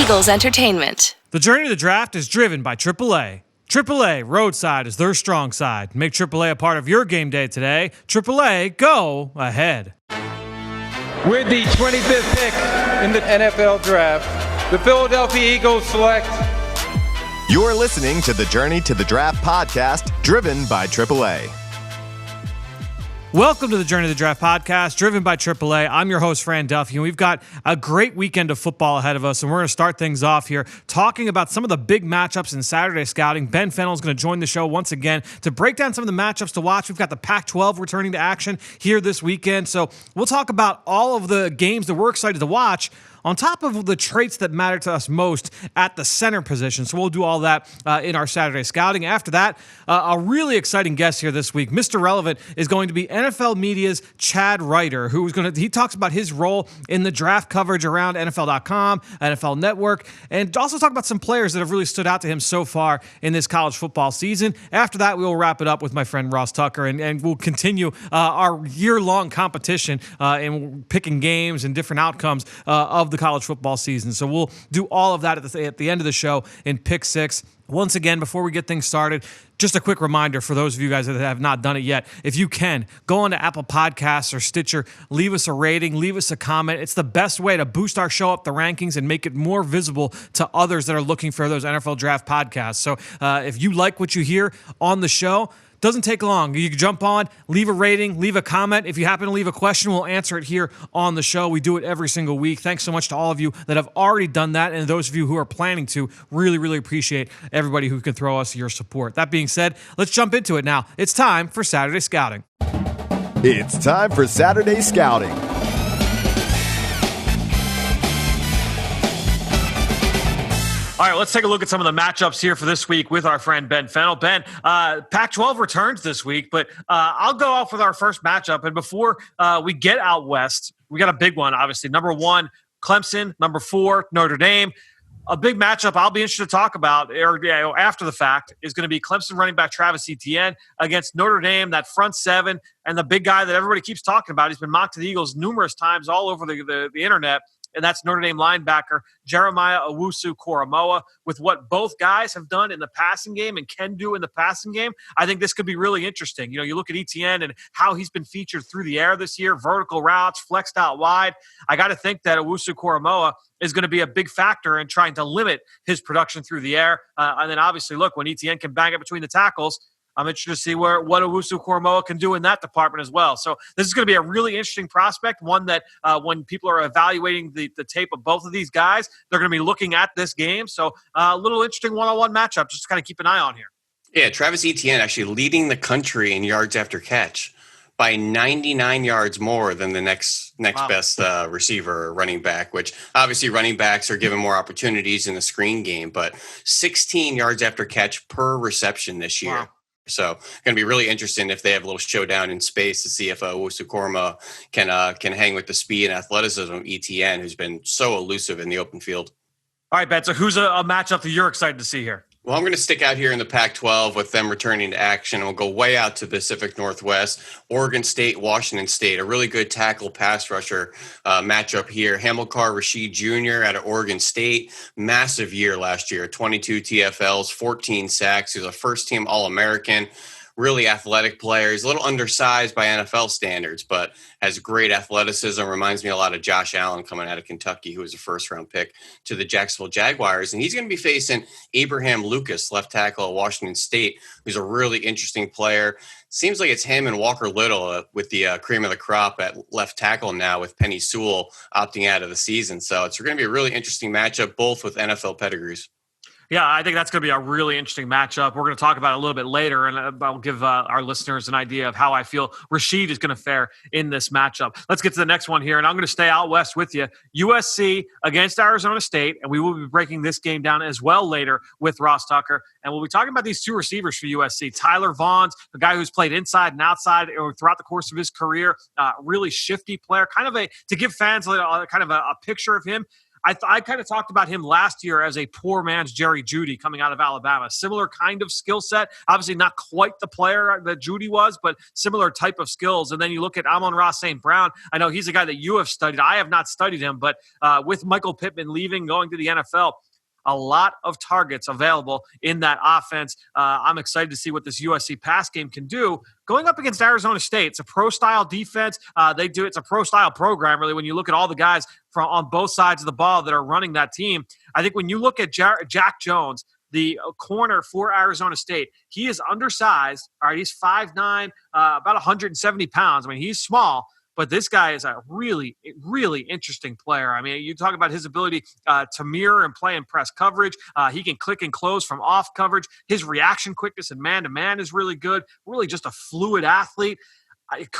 Eagles Entertainment. The journey to the draft is driven by AAA. AAA Roadside is their strong side. Make AAA a part of your game day today. AAA, go ahead. With the 25th pick in the NFL Draft, the Philadelphia Eagles select. You're listening to the Journey to the Draft podcast, driven by AAA. Welcome to the Journey to the Draft podcast, driven by AAA. I'm your host, Fran Duffy, and we've got a great weekend of football ahead of us, and we're going to start things off here talking about some of the big matchups in Saturday scouting. Ben Fennell is going to join the show once again to break down some of the matchups to watch. We've got the Pac-12 returning to action here this weekend, so we'll talk about all of the games that we're excited to watch, on top of the traits that matter to us most at the center position. So we'll do all that in our Saturday scouting. After that, a really exciting guest here this week. Mr. Relevant is going to be NFL Media's Chad Reuter, he talks about his role in the draft coverage around NFL.com, NFL Network, and also talk about some players that have really stood out to him so far in this college football season. After that, we will wrap it up with my friend Ross Tucker, and we'll continue our year-long competition in picking games and different outcomes of the college football season. So we'll do all of that at the end of the show in Pick 6. Once again, before we get things started, just a quick reminder for those of you guys that have not done it yet. If you can, go on to Apple Podcasts or Stitcher, leave us a rating, leave us a comment. It's the best way to boost our show up the rankings and make it more visible to others that are looking for those NFL draft podcasts. So if you like what you hear on the show, doesn't take long. You can jump on, leave a rating, leave a comment. If you happen to leave a question, we'll answer it here on the show. We do it every single week. Thanks so much to all of you that have already done that, and those of you who are planning to. Really, really appreciate everybody who can throw us your support. That being said, let's jump into it now. It's time for Saturday Scouting. It's time for Saturday Scouting. All right, let's take a look at some of the matchups here for this week with our friend Ben Fennell. Ben, Pac-12 returns this week, but I'll go off with our first matchup. And before we get out west, we got a big one, obviously. Number 1, Clemson. Number 4, Notre Dame. A big matchup I'll be interested to talk about after the fact is going to be Clemson running back Travis Etienne against Notre Dame, that front seven, and the big guy that everybody keeps talking about. He's been mocked to the Eagles numerous times all over the internet. And that's Notre Dame linebacker Jeremiah Owusu-Koromah. With what both guys have done in the passing game and can do in the passing game, I think this could be really interesting. You know, you look at Etienne and how he's been featured through the air this year, vertical routes, flexed out wide. I got to think that Owusu-Koromah is going to be a big factor in trying to limit his production through the air. And then obviously, look, when Etienne can bang it between the tackles, I'm interested to see what Owusu-Koromah can do in that department as well. So this is going to be a really interesting prospect, one that when people are evaluating the tape of both of these guys, they're going to be looking at this game. So a little interesting one-on-one matchup just to kind of keep an eye on here. Yeah, Travis Etienne actually leading the country in yards after catch by 99 yards more than the next wow. best receiver or running back, which obviously running backs are given more opportunities in the screen game, but 16 yards after catch per reception this year. Wow. So going to be really interesting if they have a little showdown in space to see if Owusu-Koromah can hang with the speed and athleticism of Etienne, who's been so elusive in the open field. All right, Ben, so who's a matchup that you're excited to see here? Well, I'm going to stick out here in the Pac-12 with them returning to action. We'll go way out to the Pacific Northwest, Oregon State, Washington State, a really good tackle pass rusher matchup here. Hamilcar Rashed Jr. out of Oregon State, massive year last year, 22 TFLs, 14 sacks. He was a first-team All-American. Really athletic player. He's a little undersized by NFL standards, but has great athleticism. Reminds me a lot of Josh Allen coming out of Kentucky, who was a first-round pick to the Jacksonville Jaguars. And he's going to be facing Abraham Lucas, left tackle at Washington State, who's a really interesting player. Seems like it's him and Walker Little with the cream of the crop at left tackle now, with Penny Sewell opting out of the season. So it's going to be a really interesting matchup, both with NFL pedigrees. Yeah, I think that's going to be a really interesting matchup. We're going to talk about it a little bit later, and I'll give our listeners an idea of how I feel Rashed is going to fare in this matchup. Let's get to the next one here, and I'm going to stay out west with you. USC against Arizona State, and we will be breaking this game down as well later with Ross Tucker. And we'll be talking about these two receivers for USC. Tyler Vaughn, the guy who's played inside and outside throughout the course of his career, really shifty player, to give fans kind of a picture of him. I kind of talked about him last year as a poor man's Jerry Jeudy coming out of Alabama. Similar kind of skill set. Obviously not quite the player that Jeudy was, but similar type of skills. And then you look at Amon-Ra St. Brown. I know he's a guy that you have studied. I have not studied him, but with Michael Pittman leaving, going to the NFL, a lot of targets available in that offense. I'm excited to see what this USC pass game can do. Going up against Arizona State, it's a pro-style defense. It's a pro-style program, really, when you look at all the guys on both sides of the ball that are running that team. I think when you look at Jack Jones, the corner for Arizona State, he is undersized. All right, he's 5'9", about 170 pounds. I mean, he's small. But this guy is a really, really interesting player. I mean, you talk about his ability to mirror and play in press coverage. He can click and close from off coverage. His reaction quickness and man-to-man is really good. Really just a fluid athlete.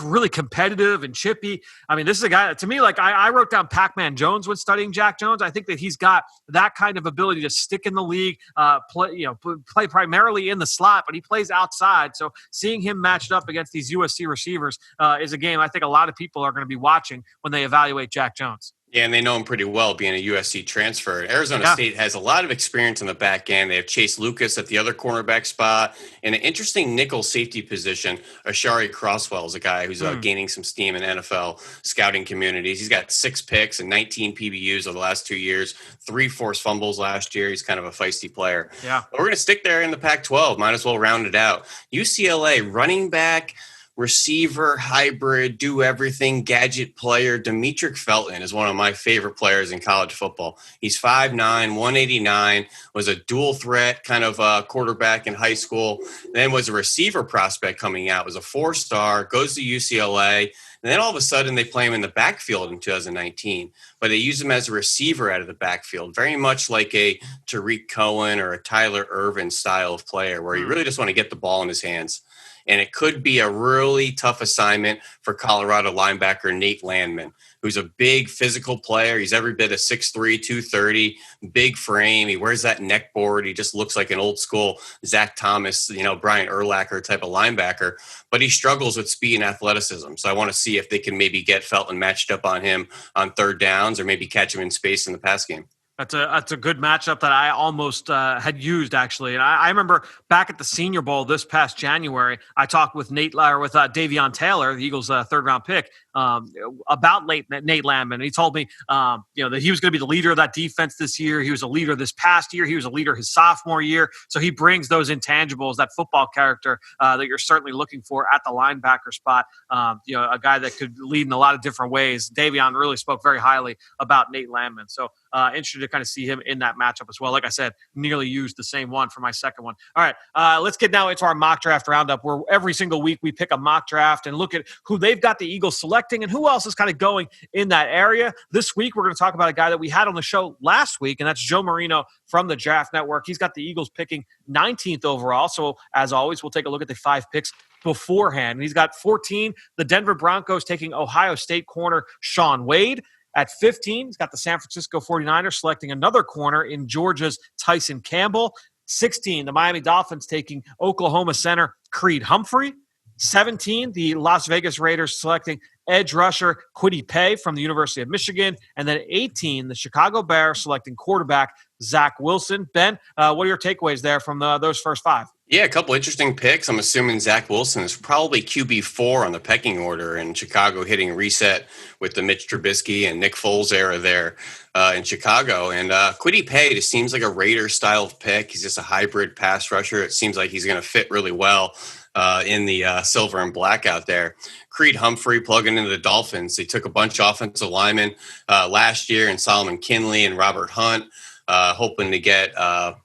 Really competitive and chippy. I mean, this is a guy that, to me, like I wrote down Pac-Man Jones when studying Jack Jones. I think that he's got that kind of ability to stick in the league, play primarily in the slot, but he plays outside. So seeing him matched up against these USC receivers is a game I think a lot of people are going to be watching when they evaluate Jack Jones. Yeah, and they know him pretty well, being a USC transfer. Arizona State has a lot of experience on the back end. They have Chase Lucas at the other cornerback spot. And an interesting nickel safety position, Ashari Crosswell is a guy who's gaining some steam in NFL scouting communities. He's got 6 picks and 19 PBUs over the last 2 years, 3 forced fumbles last year. He's kind of a feisty player. Yeah. But we're going to stick there in the Pac-12. Might as well round it out. UCLA running back, receiver, hybrid, do everything, gadget player. Demetric Felton is one of my favorite players in college football. He's 5'9", 189, was a dual threat kind of quarterback in high school, then was a receiver prospect coming out, was a 4-star, goes to UCLA, and then all of a sudden they play him in the backfield in 2019, but they use him as a receiver out of the backfield, very much like a Tariq Cohen or a Tyler Ervin style of player where you really just want to get the ball in his hands. And it could be a really tough assignment for Colorado linebacker Nate Landman, who's a big physical player. He's every bit of 6'3", 230, big frame. He wears that neck board. He just looks like an old school Zach Thomas, Brian Urlacher type of linebacker. But he struggles with speed and athleticism. So I want to see if they can maybe get Felton matched up on him on third downs or maybe catch him in space in the pass game. That's a good matchup that I almost had used, actually. And I remember back at the Senior Bowl this past January, I talked with Davion Taylor, the Eagles' third-round pick, about Nate Landman. And he told me, that he was going to be the leader of that defense this year. He was a leader this past year. He was a leader his sophomore year. So he brings those intangibles, that football character that you're certainly looking for at the linebacker spot. A guy that could lead in a lot of different ways. Davion really spoke very highly about Nate Landman. So interested to kind of see him in that matchup as well. Like I said, nearly used the same one for my second one. All right, let's get now into our mock draft roundup, where every single week we pick a mock draft and look at who they've got the Eagles selecting and who else is kind of going in that area. This week, we're going to talk about a guy that we had on the show last week, and that's Joe Marino from the Draft Network. He's got the Eagles picking 19th overall. So as always, we'll take a look at the 5 picks beforehand. And he's got 14, the Denver Broncos taking Ohio State corner Shaun Wade. At 15, he's got the San Francisco 49ers selecting another corner in Georgia's Tyson Campbell. 16, the Miami Dolphins taking Oklahoma center Creed Humphrey. 17, the Las Vegas Raiders selecting edge rusher Kwity Paye from the University of Michigan. And then 18, the Chicago Bears selecting quarterback Zach Wilson. Ben, what are your takeaways there from those first 5? Yeah, a couple interesting picks. I'm assuming Zach Wilson is probably QB4 on the pecking order, and Chicago hitting reset with the Mitch Trubisky and Nick Foles era there in Chicago. And Kwity Paye just seems like a Raider-style pick. He's just a hybrid pass rusher. It seems like he's going to fit really well in the silver and black out there. Creed Humphrey plugging into the Dolphins. They took a bunch of offensive linemen last year, and Solomon Kinley and Robert Hunt, hoping to get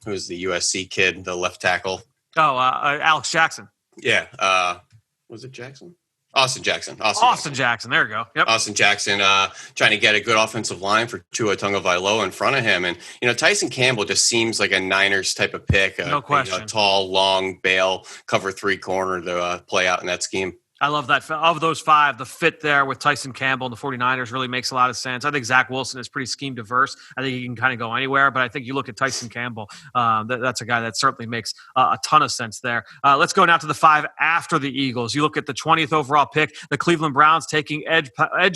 who's the USC kid, the left tackle. Alex Jackson. Yeah. Was it Jackson? Austin Jackson. Austin Jackson. There you go. Yep. Austin Jackson trying to get a good offensive line for Tua Tagovailoa in front of him. And, Tyson Campbell just seems like a Niners type of pick. No question. A tall, long bail, cover 3 corner to play out in that scheme. I love that. Of those 5, the fit there with Tyson Campbell and the 49ers really makes a lot of sense. I think Zach Wilson is pretty scheme diverse. I think he can kind of go anywhere, but I think you look at Tyson Campbell, that's a guy that certainly makes a ton of sense there. Let's go now to the 5 after the Eagles. You look at the 20th overall pick, the Cleveland Browns taking edge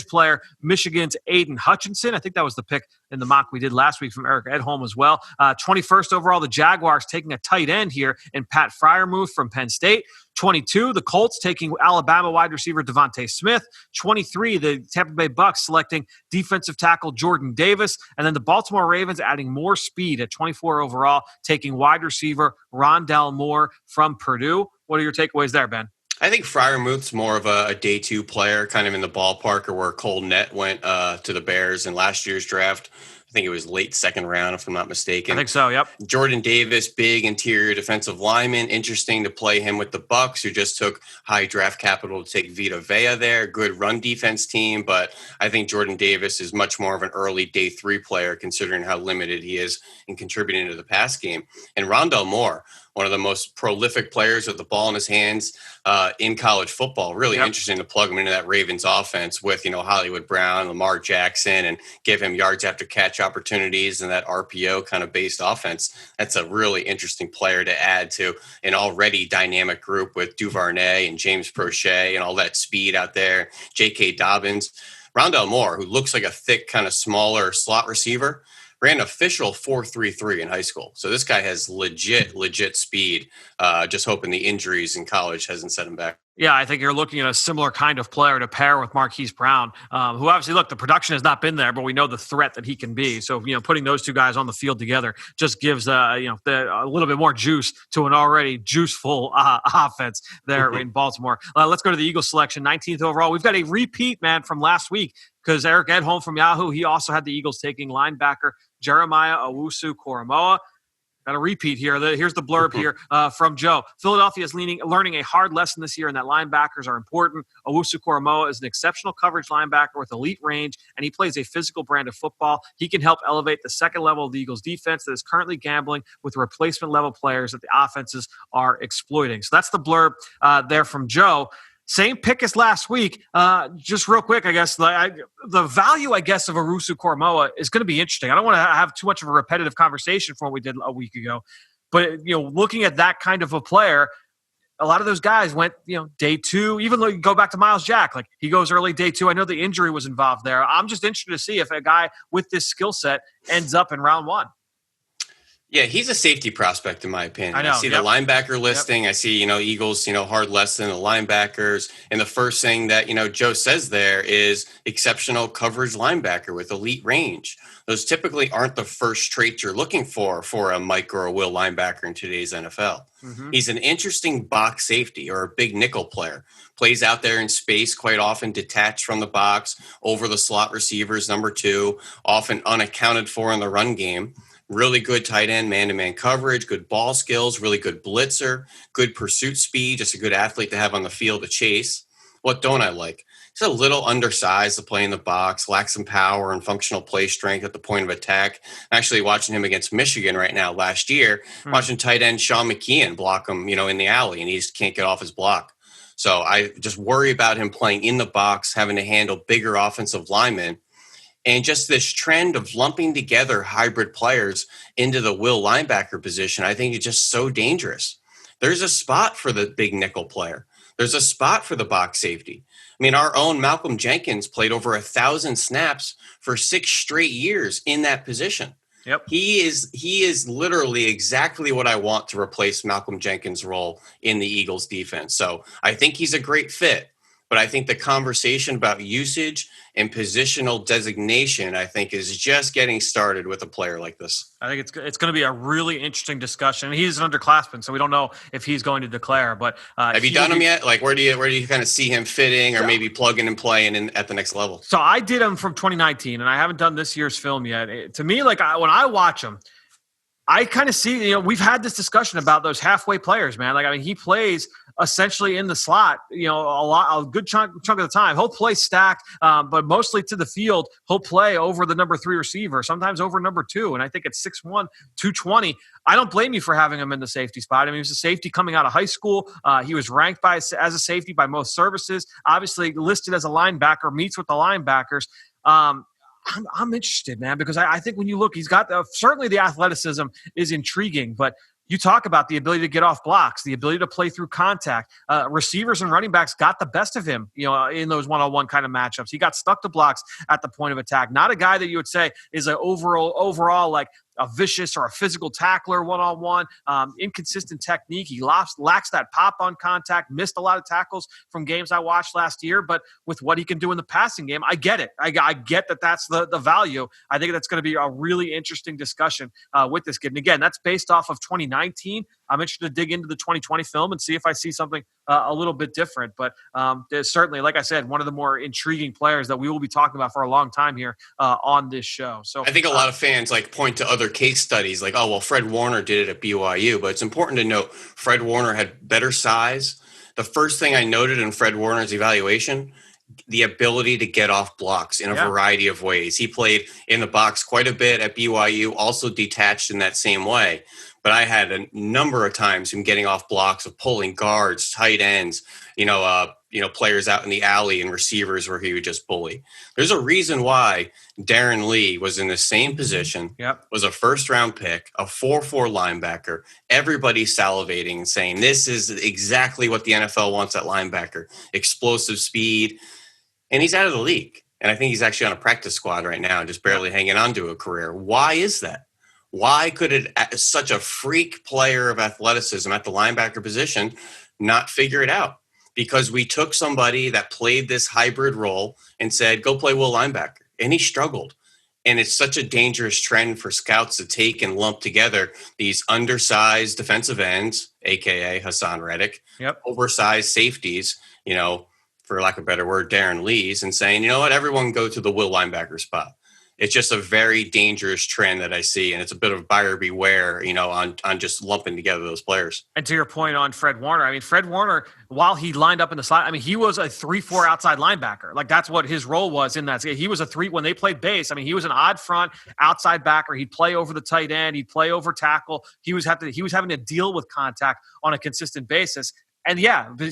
player, Michigan's Aiden Hutchinson. I think that was the pick in the mock we did last week from Eric Edholm as well. 21st overall, the Jaguars taking a tight end here in Pat Freiermuth from Penn State. 22, the Colts taking Alabama wide receiver Devontae Smith. 23, the Tampa Bay Bucks selecting defensive tackle Jordan Davis. And then the Baltimore Ravens adding more speed at 24 overall, taking wide receiver Rondell Moore from Purdue. What are your takeaways there, Ben? I think Freiermuth's more of a day 2 player, kind of in the ballpark of where Cole Nett went to the Bears in last year's draft. I think it was late 2nd round, if I'm not mistaken. I think so, yep. Jordan Davis, big interior defensive lineman. Interesting to play him with the Bucks, who just took high draft capital to take Vita Vea there. Good run defense team, but I think Jordan Davis is much more of an early day 3 player, considering how limited he is in contributing to the pass game. And Rondell Moore, one of the most prolific players with the ball in his hands in college football. Really interesting to plug him into that Ravens offense with, Hollywood Brown, Lamar Jackson, and give him yards after catch opportunities and that RPO kind of based offense. That's a really interesting player to add to an already dynamic group with Duvernay and James Prochet and all that speed out there. J.K. Dobbins. Rondell Moore, who looks like a thick, kind of smaller slot receiver, ran official 4.33 in high school. So this guy has legit speed. Just hoping the injuries in college hasn't set him back. Yeah, I think you're looking at a similar kind of player to pair with Marquise Brown, who obviously, look, the production has not been there, but we know the threat that he can be. So, putting those 2 guys on the field together just gives, a little bit more juice to an already juiceful offense there in Baltimore. Let's go to the Eagles selection, 19th overall. We've got a repeat, man, from last week, because Eric Edholm from Yahoo, he also had the Eagles taking linebacker Jeremiah Owusu-Koromah. Got a repeat here. Here's the blurb here from Joe. Philadelphia is learning a hard lesson this year in that linebackers are important. Owusu-Koromah is an exceptional coverage linebacker with elite range, and he plays a physical brand of football. He can help elevate the second level of the Eagles defense that is currently gambling with replacement level players that the offenses are exploiting. So that's the blurb there from Joe. Same pick as last week. Just real quick, I guess, the value, of Owusu-Koromah is going to be interesting. I don't want to have too much of a repetitive conversation from what we did a week ago. But, looking at that kind of a player, a lot of those guys went, day 2. Even though you go back to Miles Jack, like he goes early day 2. I know the injury was involved there. I'm just interested to see if a guy with this skill set ends up in round 1. Yeah, he's a safety prospect in my opinion. I know. I see the linebacker listing. I see, Eagles, hard lesson, the linebackers. And the first thing that, Joe says there is exceptional coverage linebacker with elite range. Those typically aren't the first traits you're looking for a Mike or a Will linebacker in today's NFL. Mm-hmm. He's an interesting box safety or a big nickel player. Plays out there in space quite often, detached from the box, over the slot receivers, number 2, often unaccounted for in the run game. Really good tight end, man-to-man coverage, good ball skills, really good blitzer, good pursuit speed, just a good athlete to have on the field to chase. What don't I like? He's a little undersized to play in the box, lacks some power and functional play strength at the point of attack. I'm actually watching him against Michigan right now last year, watching tight end Sean McKeon block him, in the alley, and he just can't get off his block. So I just worry about him playing in the box, having to handle bigger offensive linemen. And just this trend of lumping together hybrid players into the will linebacker position, I think is just so dangerous. There's a spot for the big nickel player. There's a spot for the box safety. I mean, our own Malcolm Jenkins played over 1,000 snaps for 6 straight years in that position. Yep. He is literally exactly what I want to replace Malcolm Jenkins' role in the Eagles defense. So I think he's a great fit. But I think the conversation about usage and positional designation, I think, is just getting started with a player like this. I think it's going to be a really interesting discussion. He's an underclassman, so we don't know if he's going to declare. But have you done him yet? Like, where do you kind of see him fitting, or maybe plugging and playing at the next level? So I did him from 2019, and I haven't done this year's film yet. To me, when I watch him, I kind of see, we've had this discussion about those halfway players, man. He plays essentially in the slot, a good chunk of the time. He'll play stacked, but mostly to the field. He'll play over the number 3 receiver, sometimes over number 2. And I think at 6'1", 220, I don't blame you for having him in the safety spot. I mean, he was a safety coming out of high school. He was ranked as a safety by most services, obviously listed as a linebacker, meets with the linebackers. I'm interested, man, because I think when you look, he's got certainly the athleticism is intriguing, but you talk about the ability to get off blocks, the ability to play through contact. Receivers and running backs got the best of him, in those one-on-one kind of matchups. He got stuck to blocks at the point of attack. Not a guy that you would say is an overall like a vicious or a physical tackler one-on-one, inconsistent technique. He lacks that pop on contact, missed a lot of tackles from games I watched last year, but with what he can do in the passing game, I get it. I get that that's the value. I think that's going to be a really interesting discussion with this kid. And again, that's based off of 2019. I'm interested to dig into the 2020 film and see if I see something a little bit different. But there's certainly, like I said, one of the more intriguing players that we will be talking about for a long time here on this show. So I think a lot of fans point to other case studies like, oh, well, Fred Warner did it at BYU. But it's important to note Fred Warner had better size. The first thing I noted in Fred Warner's evaluation, the ability to get off blocks in a variety of ways. He played in the box quite a bit at BYU, also detached in that same way. But I had a number of times him getting off blocks of pulling guards, tight ends, players out in the alley and receivers where he would just bully. There's a reason why Darren Lee was in the same position, was a first-round pick, a 4-4 linebacker. Everybody's salivating and saying, this is exactly what the NFL wants at linebacker, explosive speed. And he's out of the league. And I think he's actually on a practice squad right now, just barely hanging on to a career. Why is that? Why could such a freak player of athleticism at the linebacker position not figure it out? Because we took somebody that played this hybrid role and said, go play will linebacker. And he struggled. And it's such a dangerous trend for scouts to take and lump together these undersized defensive ends, a.k.a. Hassan Reddick, oversized safeties, for lack of a better word, Darren Lee's, and saying, you know what, everyone go to the will linebacker spot. It's just a very dangerous trend that I see, and it's a bit of buyer beware, on just lumping together those players. And to your point on Fred Warner, I mean, Fred Warner, while he lined up in the slot, I mean, he was a 3-4 outside linebacker. Like, that's what his role was in that. He was a 3 when they played base. I mean, he was an odd front outside backer. He'd play over the tight end. He'd play over tackle. He was having to deal with contact on a consistent basis. And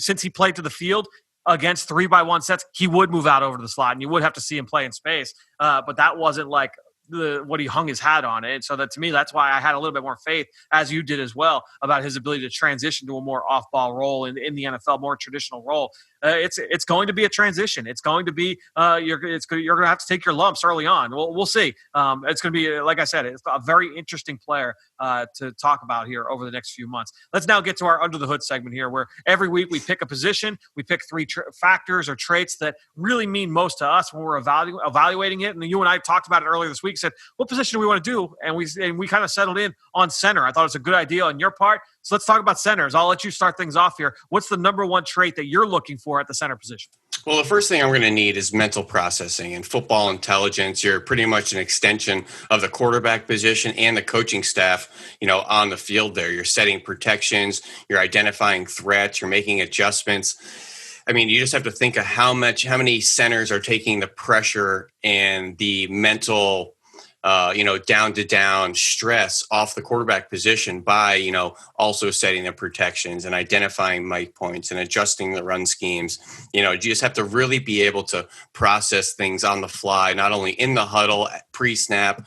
since he played to the field, against 3-by-1 sets, he would move out over to the slot, and you would have to see him play in space. But that wasn't like what he hung his hat on. And so that, to me, that's why I had a little bit more faith, as you did as well, about his ability to transition to a more off-ball role in the NFL, more traditional role. It's going to be a transition. It's going to be you're going to have to take your lumps early on. We'll see. It's going to be, like I said, it's a very interesting player to talk about here over the next few months. Let's now get to our Under the Hood segment here, where every week we pick a position, we pick 3 factors or traits that really mean most to us when we're evaluating it. And you and I talked about it earlier this week. Said, what position do we want to do? And we kind of settled in on center. I thought it was a good idea on your part. So let's talk about centers. I'll let you start things off here. What's the number one trait that you're looking for at the center position? Well, the first thing I'm going to need is mental processing and football intelligence. You're pretty much an extension of the quarterback position and the coaching staff, on the field there. You're setting protections, you're identifying threats, you're making adjustments. I mean, you just have to think of how many centers are taking the pressure and the mental down stress off the quarterback position by, also setting the protections and identifying mic points and adjusting the run schemes. You just have to really be able to process things on the fly, not only in the huddle, pre-snap,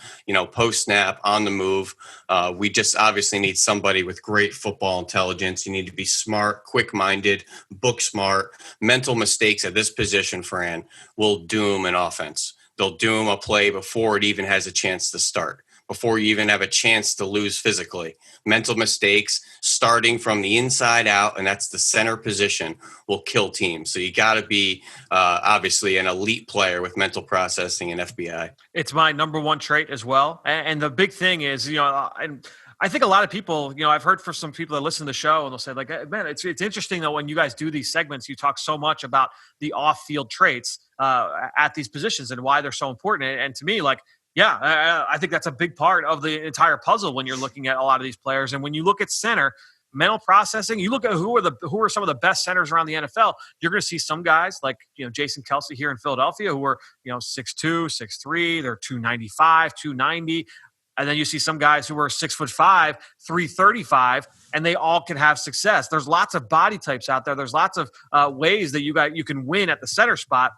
post-snap, on the move. We just obviously need somebody with great football intelligence. You need to be smart, quick-minded, book smart. Mental mistakes at this position, Fran, will doom an offense. They'll doom a play before it even has a chance to start, before you even have a chance to lose physically. Mental mistakes starting from the inside out, and that's the center position, will kill teams. So you got to be obviously an elite player with mental processing and FBI. It's my number one trait as well. And the big thing is, and I think a lot of people, I've heard from some people that listen to the show and they'll say, like, man, it's interesting that when you guys do these segments, you talk so much about the off-field traits at these positions and why they're so important. And to me, I think that's a big part of the entire puzzle when you're looking at a lot of these players. And when you look at center, mental processing. You look at who are some of the best centers around the NFL. You're going to see some guys like Jason Kelsey here in Philadelphia who are 6'2", 6'3", they're 295, 290. And then you see some guys who are 6'5", 335, and they all can have success. There's lots of body types out there. There's lots of ways that you can win at the center spot.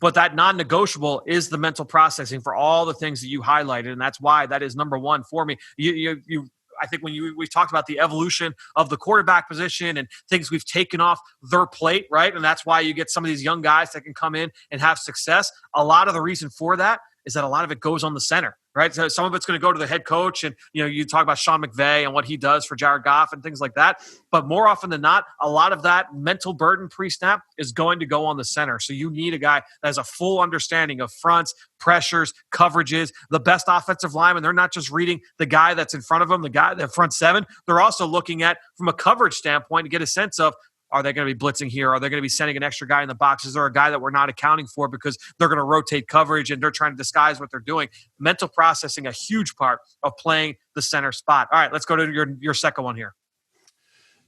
But that non-negotiable is the mental processing for all the things that you highlighted, and that's why that is number one for me. I think when we've talked about the evolution of the quarterback position and things we've taken off their plate, right? And that's why you get some of these young guys that can come in and have success. A lot of the reason for that is that a lot of it goes on the center, right? So some of it's going to go to the head coach, and you talk about Sean McVay and what he does for Jared Goff and things like that. But more often than not, a lot of that mental burden pre-snap is going to go on the center. So you need a guy that has a full understanding of fronts, pressures, coverages, the best offensive lineman. They're not just reading the guy that's in front of them, the front seven. They're also looking at, from a coverage standpoint, to get a sense of, are they going to be blitzing here? Are they going to be sending an extra guy in the box? Is there a guy that we're not accounting for because they're going to rotate coverage and they're trying to disguise what they're doing? Mental processing, a huge part of playing the center spot. All right, let's go to your second one here.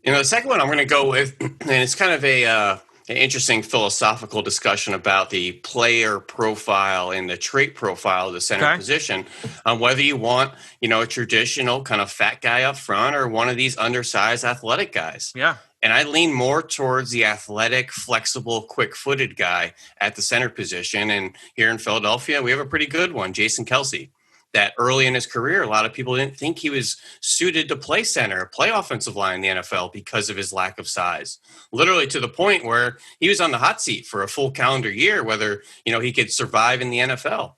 The second one I'm going to go with, and it's kind of an interesting philosophical discussion about the player profile and the trait profile of the center position, whether you want, a traditional kind of fat guy up front or one of these undersized athletic guys. Yeah. And I lean more towards the athletic, flexible, quick-footed guy at the center position. And here in Philadelphia, we have a pretty good one, Jason Kelsey, that early in his career, a lot of people didn't think he was suited to play center, play offensive line in the NFL because of his lack of size. Literally to the point where he was on the hot seat for a full calendar year, whether, he could survive in the NFL.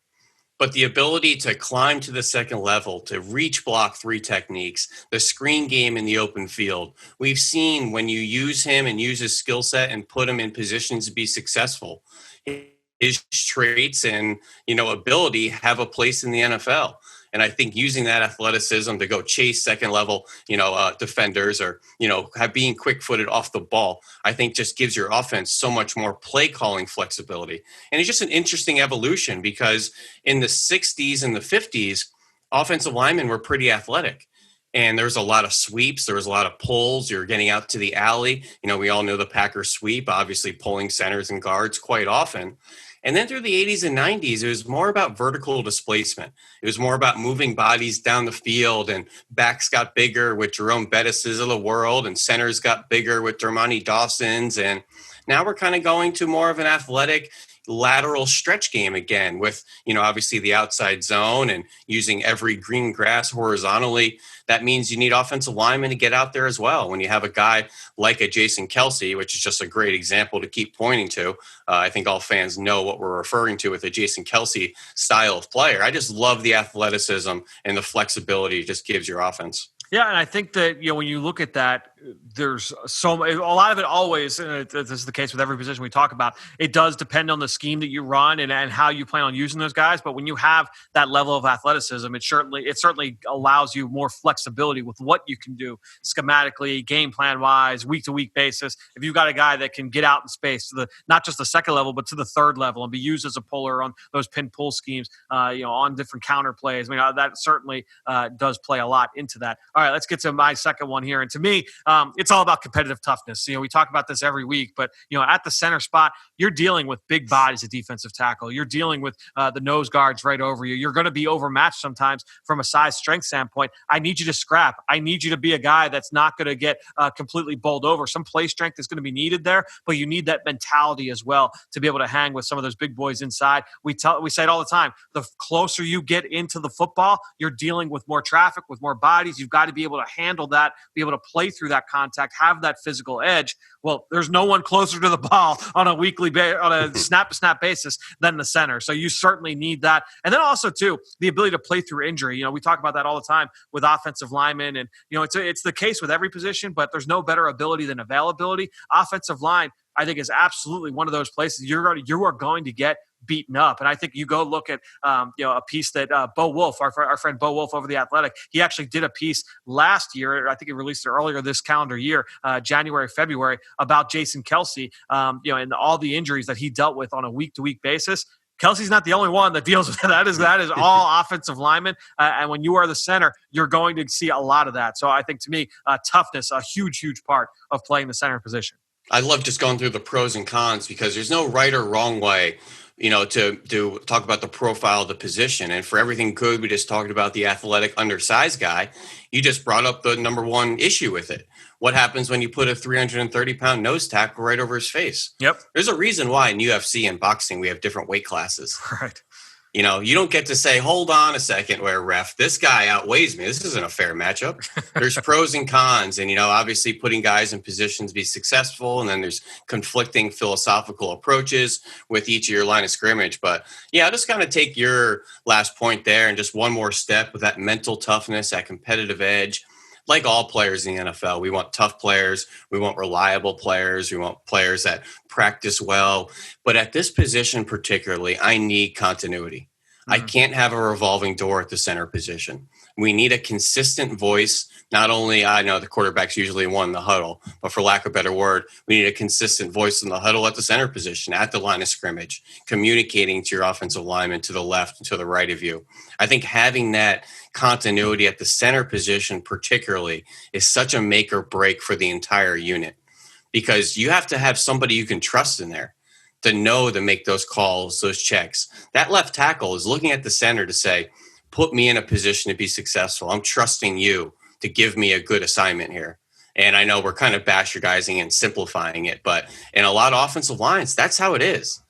But the ability to climb to the second level, to reach block three techniques, the screen game in the open field, we've seen when you use him and use his skill set and put him in positions to be successful, his traits and, ability have a place in the NFL. And I think using that athleticism to go chase second level, defenders or, being quick footed off the ball, I think just gives your offense so much more play calling flexibility. And it's just an interesting evolution because in the 60s and the 50s, offensive linemen were pretty athletic. And there was a lot of sweeps. There was a lot of pulls. You're getting out to the alley. We all know the Packers sweep, obviously pulling centers and guards quite often. And then through the 80s and 90s, it was more about vertical displacement. It was more about moving bodies down the field, and backs got bigger with Jerome Bettis's of the world, and centers got bigger with Dermontti Dawson's. And now we're kind of going to more of an athletic lateral stretch game again with, obviously the outside zone and using every green grass horizontally. That means you need offensive linemen to get out there as well. When you have a guy like a Jason Kelsey, which is just a great example to keep pointing to, I think all fans know what we're referring to with a Jason Kelsey style of player. I just love the athleticism and the flexibility it just gives your offense. Yeah, and I think that, when you look at that, there's a lot of it always, and this is the case with every position we talk about, it does depend on the scheme that you run and how you plan on using those guys. But when you have that level of athleticism, it certainly allows you more flexibility with what you can do schematically, game plan wise, week to week basis. If you've got a guy that can get out in space to not just the second level, but to the third level and be used as a puller on those pin pull schemes, on different counter plays. That certainly does play a lot into that. All right, let's get to my second one here. And to me, it's all about competitive toughness. We talk about this every week, but at the center spot, you're dealing with big bodies at defensive tackle. You're dealing with the nose guards right over you. You're going to be overmatched sometimes from a size strength standpoint. I need you to scrap. I need you to be a guy that's not going to get completely bowled over. Some play strength is going to be needed there, but you need that mentality as well to be able to hang with some of those big boys inside. We say it all the time. The closer you get into the football, you're dealing with more traffic, with more bodies. You've got to be able to handle that, be able to play through that contact, have that physical edge. Well, there's no one closer to the ball on a snap-to-snap basis than the center. So you certainly need that. And then also, too, the ability to play through injury. We talk about that all the time with offensive linemen. And, it's the case with every position, but there's no better ability than availability. Offensive line, I think, is absolutely one of those places you are going to get beaten up. And I think you go look at, a piece that Bo Wolf, our friend Bo Wolf over The Athletic, he actually did a piece last year. I think he released it earlier this calendar year, January, February, about Jason Kelsey, and all the injuries that he dealt with on a week-to-week basis. Kelsey's not the only one that deals with that. That is all offensive linemen. And when you are the center, you're going to see a lot of that. So I think, to me, toughness, a huge part of playing the center position. I love just going through the pros and cons because there's no right or wrong way, to talk about the profile of the position. And for everything good, we just talked about the athletic, undersized guy. You just brought up the number one issue with it. What happens when you put a 330-pound nose tackle right over his face? Yep. There's a reason why in UFC and boxing we have different weight classes. Right. You don't get to say, hold on a second, where ref, this guy outweighs me. This isn't a fair matchup. There's pros and cons. And, obviously putting guys in positions to be successful. And then there's conflicting philosophical approaches with each of your line of scrimmage. But, yeah, I'll just kind of take your last point there and just one more step with that mental toughness, that competitive edge. Like all players in the NFL, we want tough players. We want reliable players. We want players that practice well. But at this position particularly, I need continuity. I can't have a revolving door at the center position. We need a consistent voice. Not only, I know the quarterback's usually one in the huddle, but for lack of a better word, we need a consistent voice in the huddle at the center position, at the line of scrimmage, communicating to your offensive lineman to the left and to the right of you. I think having that continuity at the center position particularly is such a make or break for the entire unit, because you have to have somebody you can trust in there to know to make those calls, those checks. That left tackle is looking at the center to say, put me in a position to be successful. I'm trusting you to give me a good assignment here. And I know we're kind of bastardizing and simplifying it, but in a lot of offensive lines, that's how it is.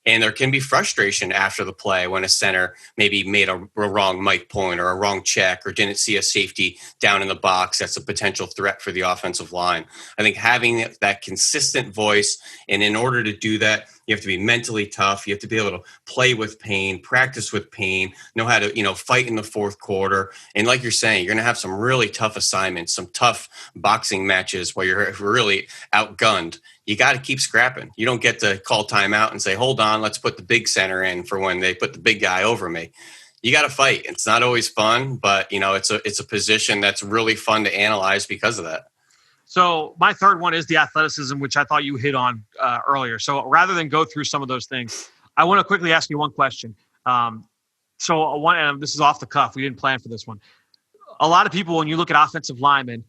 And there can be frustration after the play when a center maybe made a wrong mic point or a wrong check or didn't see a safety down in the box that's a potential threat for the offensive line. I think having that consistent voice, and in order to do that, you have to be mentally tough. You have to be able to play with pain, practice with pain, know how to, fight in the fourth quarter. And like you're saying, you're going to have some really tough assignments, some tough boxing matches where you're really outgunned. You got to keep scrapping. You don't get to call timeout and say, hold on, let's put the big center in for when they put the big guy over me. You got to fight. It's not always fun, but it's a position that's really fun to analyze because of that. So my third one is the athleticism, which I thought you hit on earlier. So rather than go through some of those things, I want to quickly ask you one question. And this is off the cuff. We didn't plan for this one. A lot of people, when you look at offensive linemen,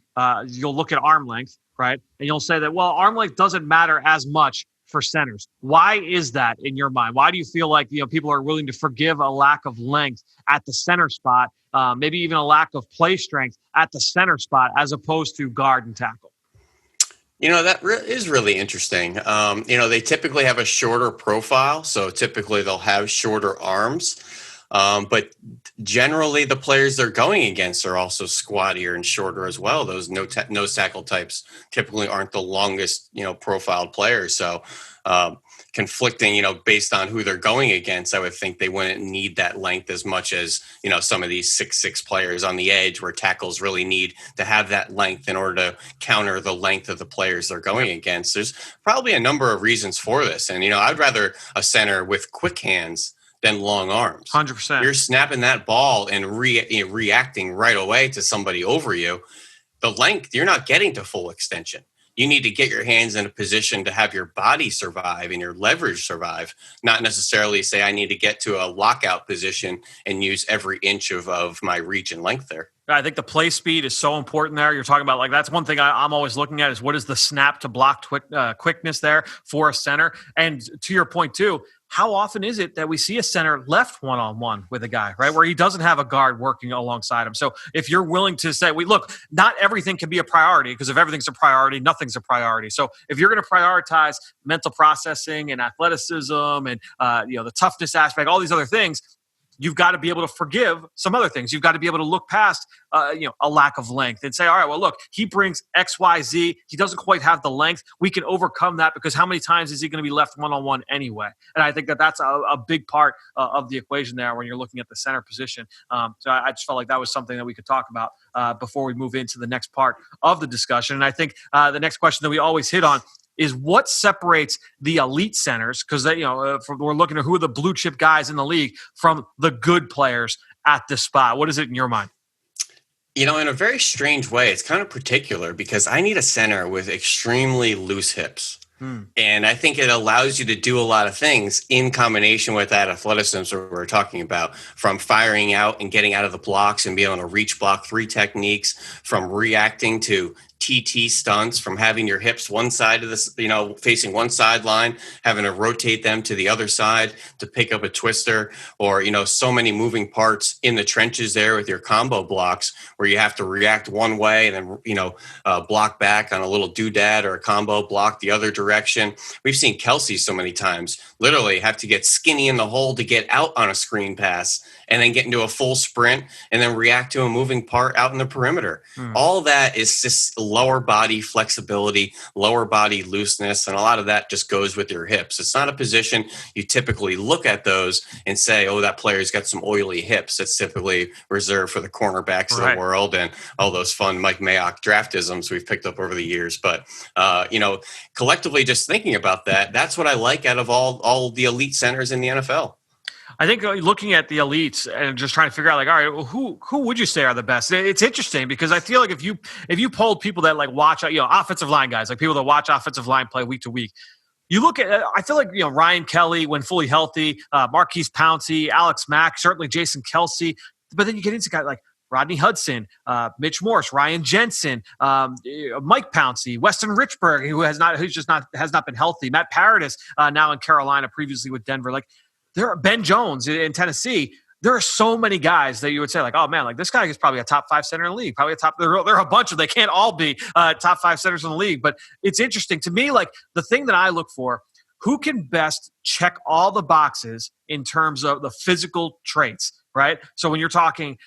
you'll look at arm length, right? And you'll say that, well, arm length doesn't matter as much for centers. Why is that in your mind? Why do you feel like people are willing to forgive a lack of length at the center spot, maybe even a lack of play strength at the center spot, as opposed to guard and tackle? That is really interesting. They typically have a shorter profile, so typically they'll have shorter arms. But generally, the players they're going against are also squattier and shorter as well. Those nose tackle types typically aren't the longest, profiled players. So conflicting, based on who they're going against, I would think they wouldn't need that length as much as, some of these 6'6" players on the edge, where tackles really need to have that length in order to counter the length of the players they're going against. There's probably a number of reasons for this. And, I'd rather a center with quick hands than long arms. 100%. You're snapping that ball and reacting right away to somebody over you. The length, you're not getting to full extension. You need to get your hands in a position to have your body survive and your leverage survive, not necessarily say I need to get to a lockout position and use every inch of my reach and length there. I think the play speed is so important there. You're talking about, that's one thing I'm always looking at is what is the snap to block quickness there for a center. And to your point too, how often is it that we see a center left one-on-one with a guy, right, where he doesn't have a guard working alongside him? So if you're willing to say, look, not everything can be a priority, because if everything's a priority, nothing's a priority. So if you're going to prioritize mental processing and athleticism and the toughness aspect, all these other things, you've got to be able to forgive some other things. You've got to be able to look past, a lack of length and say, all right, well, look, he brings X, Y, Z. He doesn't quite have the length. We can overcome that, because how many times is he going to be left one-on-one anyway? And I think that's a big part of the equation there when you're looking at the center position. So I just felt like that was something that we could talk about before we move into the next part of the discussion. And I think the next question that we always hit on is what separates the elite centers, because we're looking at who are the blue chip guys in the league, from the good players at this spot. What is it in your mind? In a very strange way, it's kind of particular, because I need a center with extremely loose hips. And I think it allows you to do a lot of things in combination with that athleticism we're talking about, from firing out and getting out of the blocks and being able to reach block 3 techniques, from reacting to TT stunts, from having your hips one side of this, facing one sideline, having to rotate them to the other side to pick up a twister, or, so many moving parts in the trenches there with your combo blocks where you have to react one way and then, block back on a little doodad or a combo block the other direction. We've seen Kelsey so many times literally have to get skinny in the hole to get out on a screen pass and then get into a full sprint and then react to a moving part out in the perimeter. All that is just lower body flexibility, lower body looseness, and a lot of that just goes with your hips. It's not a position you typically look at those and say, oh, that player's got some oily hips. It's typically reserved for the cornerbacks of the world and all those fun Mike Mayock draftisms we've picked up over the years. But, collectively just thinking about that, that's what I like out of all the elite centers in the NFL. I think looking at the elites and just trying to figure out, like, all right, well, who would you say are the best? It's interesting because I feel like if you polled people that like watch, offensive line guys, like people that watch offensive line play week to week, you look at, I feel like, Ryan Kelly when fully healthy, Marquise Pouncey, Alex Mack, certainly Jason Kelsey, but then you get into guys like Rodney Hudson, Mitch Morse, Ryan Jensen, Mike Pouncey, Weston Richburg, who has not been healthy, Matt Paradis, now in Carolina, previously with Denver, like. There are Ben Jones in Tennessee. There are so many guys that you would say, like, oh man, like this guy is probably a top 5 center in the league. Probably a top. There are a bunch of. They can't all be top 5 centers in the league. But it's interesting to me. Like the thing that I look for, who can best check all the boxes in terms of the physical traits, right? So when you're talking,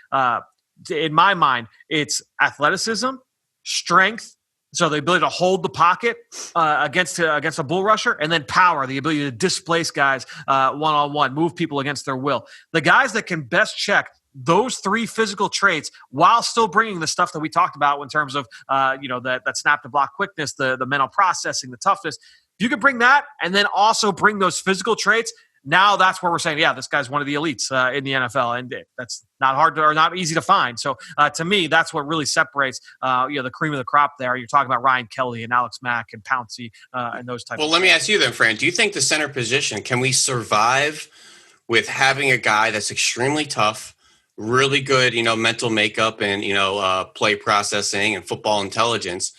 in my mind, it's athleticism, strength. So the ability to hold the pocket against a bull rusher, and then power, the ability to displace guys one-on-one, move people against their will. The guys that can best check those 3 physical traits while still bringing the stuff that we talked about in terms of that snap to block quickness, the mental processing, the toughness. If you can bring that and then also bring those physical traits, now that's where we're saying, yeah, this guy's one of the elites in the NFL, and that's not hard or not easy to find. So to me, that's what really separates the cream of the crop there. You're talking about Ryan Kelly and Alex Mack and Pouncey and those types. Well, let me ask you then, Fran, do you think the center position, can we survive with having a guy that's extremely tough, really good, mental makeup and, play processing and football intelligence,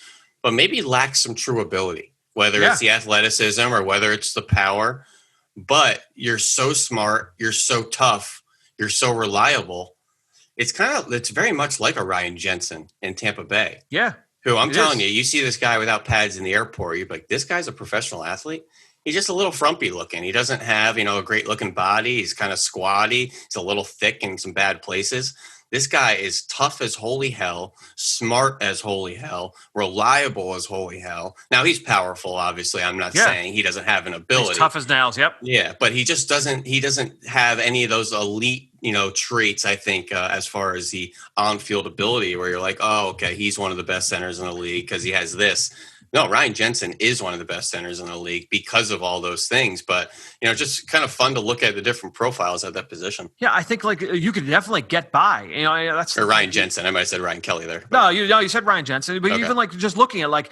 but maybe lacks some true ability, whether it's the athleticism or whether it's the power? But you're so smart, you're so tough, you're so reliable. It's very much like a Ryan Jensen in Tampa Bay. Yeah. Who I'm telling you, you see this guy without pads in the airport, you're like, this guy's a professional athlete. He's just a little frumpy looking. He doesn't have, a great looking body. He's kind of squatty. He's a little thick in some bad places. This guy is tough as holy hell, smart as holy hell, reliable as holy hell. Now, he's powerful, obviously. I'm not saying he doesn't have an ability. He's tough as nails, yep. Yeah, but he just doesn't have any of those elite, traits, I think, as far as the on-field ability where you're like, oh, okay, he's one of the best centers in the league because he has this. No, Ryan Jensen is one of the best centers in the league because of all those things. But, just kind of fun to look at the different profiles at that position. Yeah, I think like you could definitely get by. That's or Ryan Jensen. I might have said Ryan Kelly there. No, you said Ryan Jensen. But even like just looking at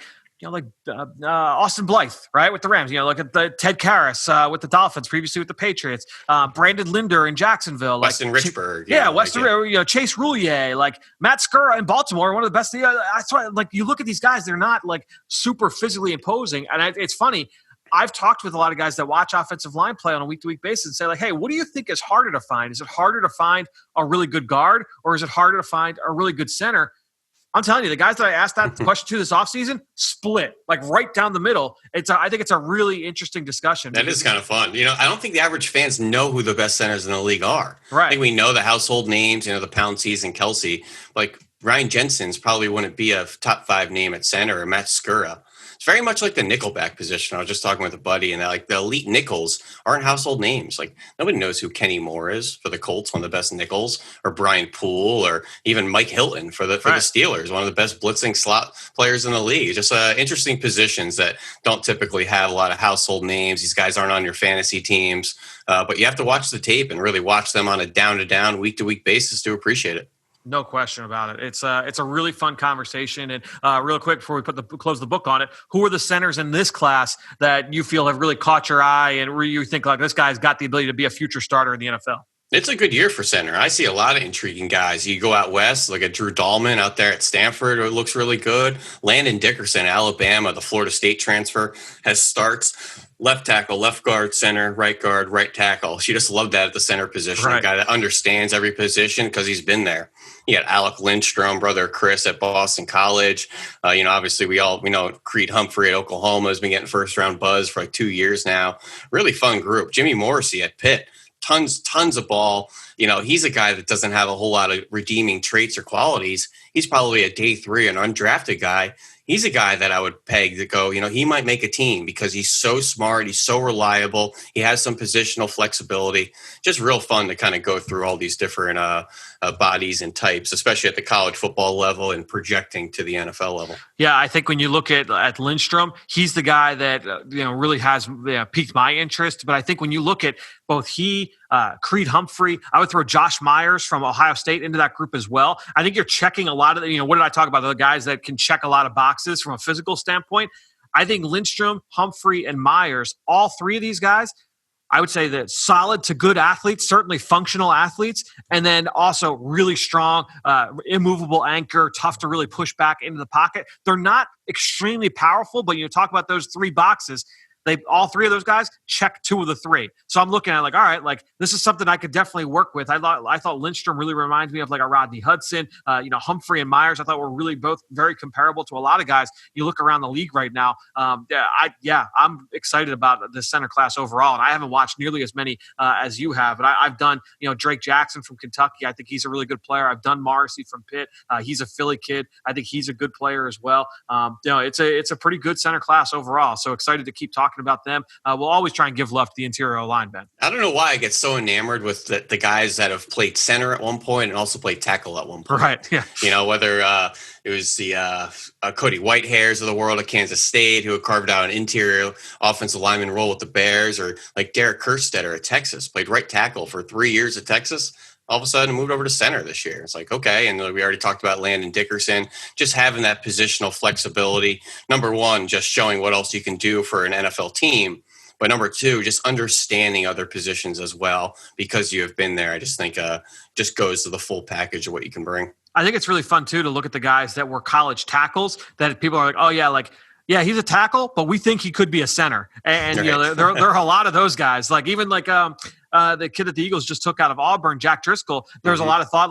Austin Blythe, right, with the Rams. Look at the Ted Karras with the Dolphins, previously with the Patriots. Brandon Linder in Jacksonville. Weston Richburg. Chase Roulier, like Matt Skura in Baltimore, one of the best. That's why, like, you look at these guys, they're not like super physically imposing. And it's funny. I've talked with a lot of guys that watch offensive line play on a week-to-week basis and say, like, hey, what do you think is harder to find? Is it harder to find a really good guard, or is it harder to find a really good center? I'm telling you, the guys that I asked that question to this offseason split, like right down the middle. I think it's a really interesting discussion. That is kind of fun. I don't think the average fans know who the best centers in the league are. Right. I think we know the household names, the Pounceys and Kelsey. Like Ryan Jensen's probably wouldn't be a top 5 name at center, or Matt Skura. It's very much like the nickelback position. I was just talking with a buddy, and like the elite nickels aren't household names. Like nobody knows who Kenny Moore is for the Colts, one of the best nickels, or Brian Poole, or even Mike Hilton for the Steelers, one of the best blitzing slot players in the league. Just interesting positions that don't typically have a lot of household names. These guys aren't on your fantasy teams, but you have to watch the tape and really watch them on a down-to-down, week-to-week basis to appreciate it. No question about it. It's a really fun conversation. And real quick before we close the book on it, who are the centers in this class that you feel have really caught your eye and where you think like this guy's got the ability to be a future starter in the NFL? It's a good year for center. I see a lot of intriguing guys. You go out west, look at Drew Dahlman out there at Stanford, it looks really good. Landon Dickerson, Alabama, the Florida State transfer, has starts. Left tackle, left guard, center, right guard, right tackle. She just loved that at the center position. Right. A guy that understands every position because he's been there. You got Alec Lindstrom, brother Chris at Boston College. Obviously we know Creed Humphrey at Oklahoma has been getting first round buzz for like 2 years now. Really fun group. Jimmy Morrissey at Pitt. Tons of ball. He's a guy that doesn't have a whole lot of redeeming traits or qualities. He's probably a day 3, an undrafted guy. He's a guy that I would peg to go, he might make a team because he's so smart. He's so reliable. He has some positional flexibility. Just real fun to kind of go through all these different bodies and types, especially at the college football level and projecting to the NFL level. Yeah, I think when you look at Lindstrom, he's the guy that really has piqued my interest. But I think when you look at both Creed Humphrey, I would throw Josh Myers from Ohio State into that group as well. I think you're checking a lot of what did I talk about? The guys that can check a lot of boxes from a physical standpoint. I think Lindstrom, Humphrey, and Myers, all three of these guys, I would say that solid to good athletes, certainly functional athletes, and then also really strong, immovable anchor, tough to really push back into the pocket. They're not extremely powerful, but you talk about those 3 boxes. All 3 of those guys check 2 of the 3. So I'm looking at all right, this is something I could definitely work with. I thought Lindstrom really reminds me of a Rodney Hudson. Humphrey and Myers I thought were really both very comparable to a lot of guys you look around the league right now. I'm excited about the center class overall, and I haven't watched nearly as many as you have. But I've done Drake Jackson from Kentucky. I think he's a really good player. I've done Morrissey from Pitt. He's a Philly kid. I think he's a good player as well. It's a pretty good center class overall. So excited to keep talking about them. We'll always try and give love to the interior line, Ben. I don't know why I get so enamored with the guys that have played center at one point and also played tackle at one point. Right. Yeah. Whether it was the Cody Whitehairs of the world at Kansas State who had carved out an interior offensive lineman role with the Bears, or like Derek Kerstetter at Texas, played right tackle for 3 years at Texas. All of a sudden moved over to center this year. It's like, okay. And we already talked about Landon Dickerson, just having that positional flexibility. Number one, just showing what else you can do for an NFL team. But number 2, just understanding other positions as well, because you have been there. I just think just goes to the full package of what you can bring. I think it's really fun too, to look at the guys that were college tackles that people are like, oh yeah, he's a tackle, but we think he could be a center. And there are a lot of those guys. Even the kid that the Eagles just took out of Auburn, Jack Driscoll. There was a lot of thought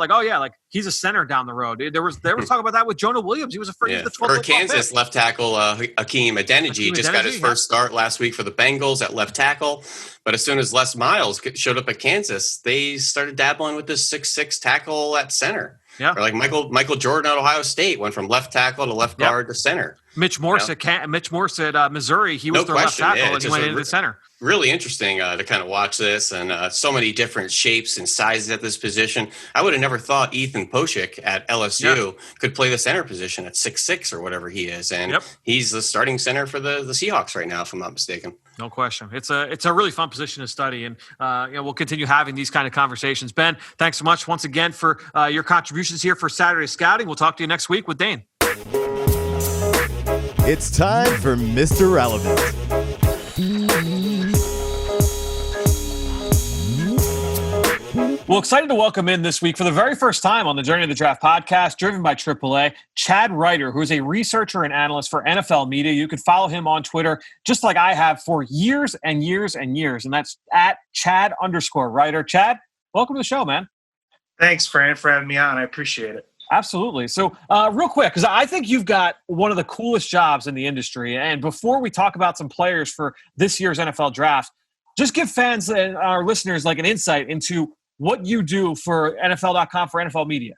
he's a center down the road. There was talk about that with Jonah Williams. He was the 12th. Or Kansas left tackle Hakeem Adeniji just got his first start last week for the Bengals at left tackle. But as soon as Les Miles showed up at Kansas, they started dabbling with this 6'6" tackle at center. Yeah. Or Michael Jordan at Ohio State went from left tackle to left guard to center. Mitch Morse at Missouri, he was their left tackle and he went into the center. Really interesting to kind of watch this, and so many different shapes and sizes at this position. I would have never thought Ethan Pochik at LSU could play the center position at 6'6" or whatever he is, and he's the starting center for the Seahawks right now, if I'm not mistaken. No question. It's a really fun position to study, and we'll continue having these kind of conversations. Ben, thanks so much once again for your contributions here for Saturday Scouting. We'll talk to you next week with Dane. It's time for Mr. Relevant. Well, excited to welcome in this week for the very first time on the Journey of the Draft podcast, driven by AAA, Chad Reuter, who is a researcher and analyst for NFL media. You can follow him on Twitter, just like I have for years and years and years, and that's at Chad_Reuter. Chad, welcome to the show, man. Thanks, Fran, for having me on. I appreciate it. Absolutely. So real quick, because I think you've got one of the coolest jobs in the industry. And before we talk about some players for this year's NFL draft, just give fans and our listeners an insight into what you do for NFL.com, for NFL media.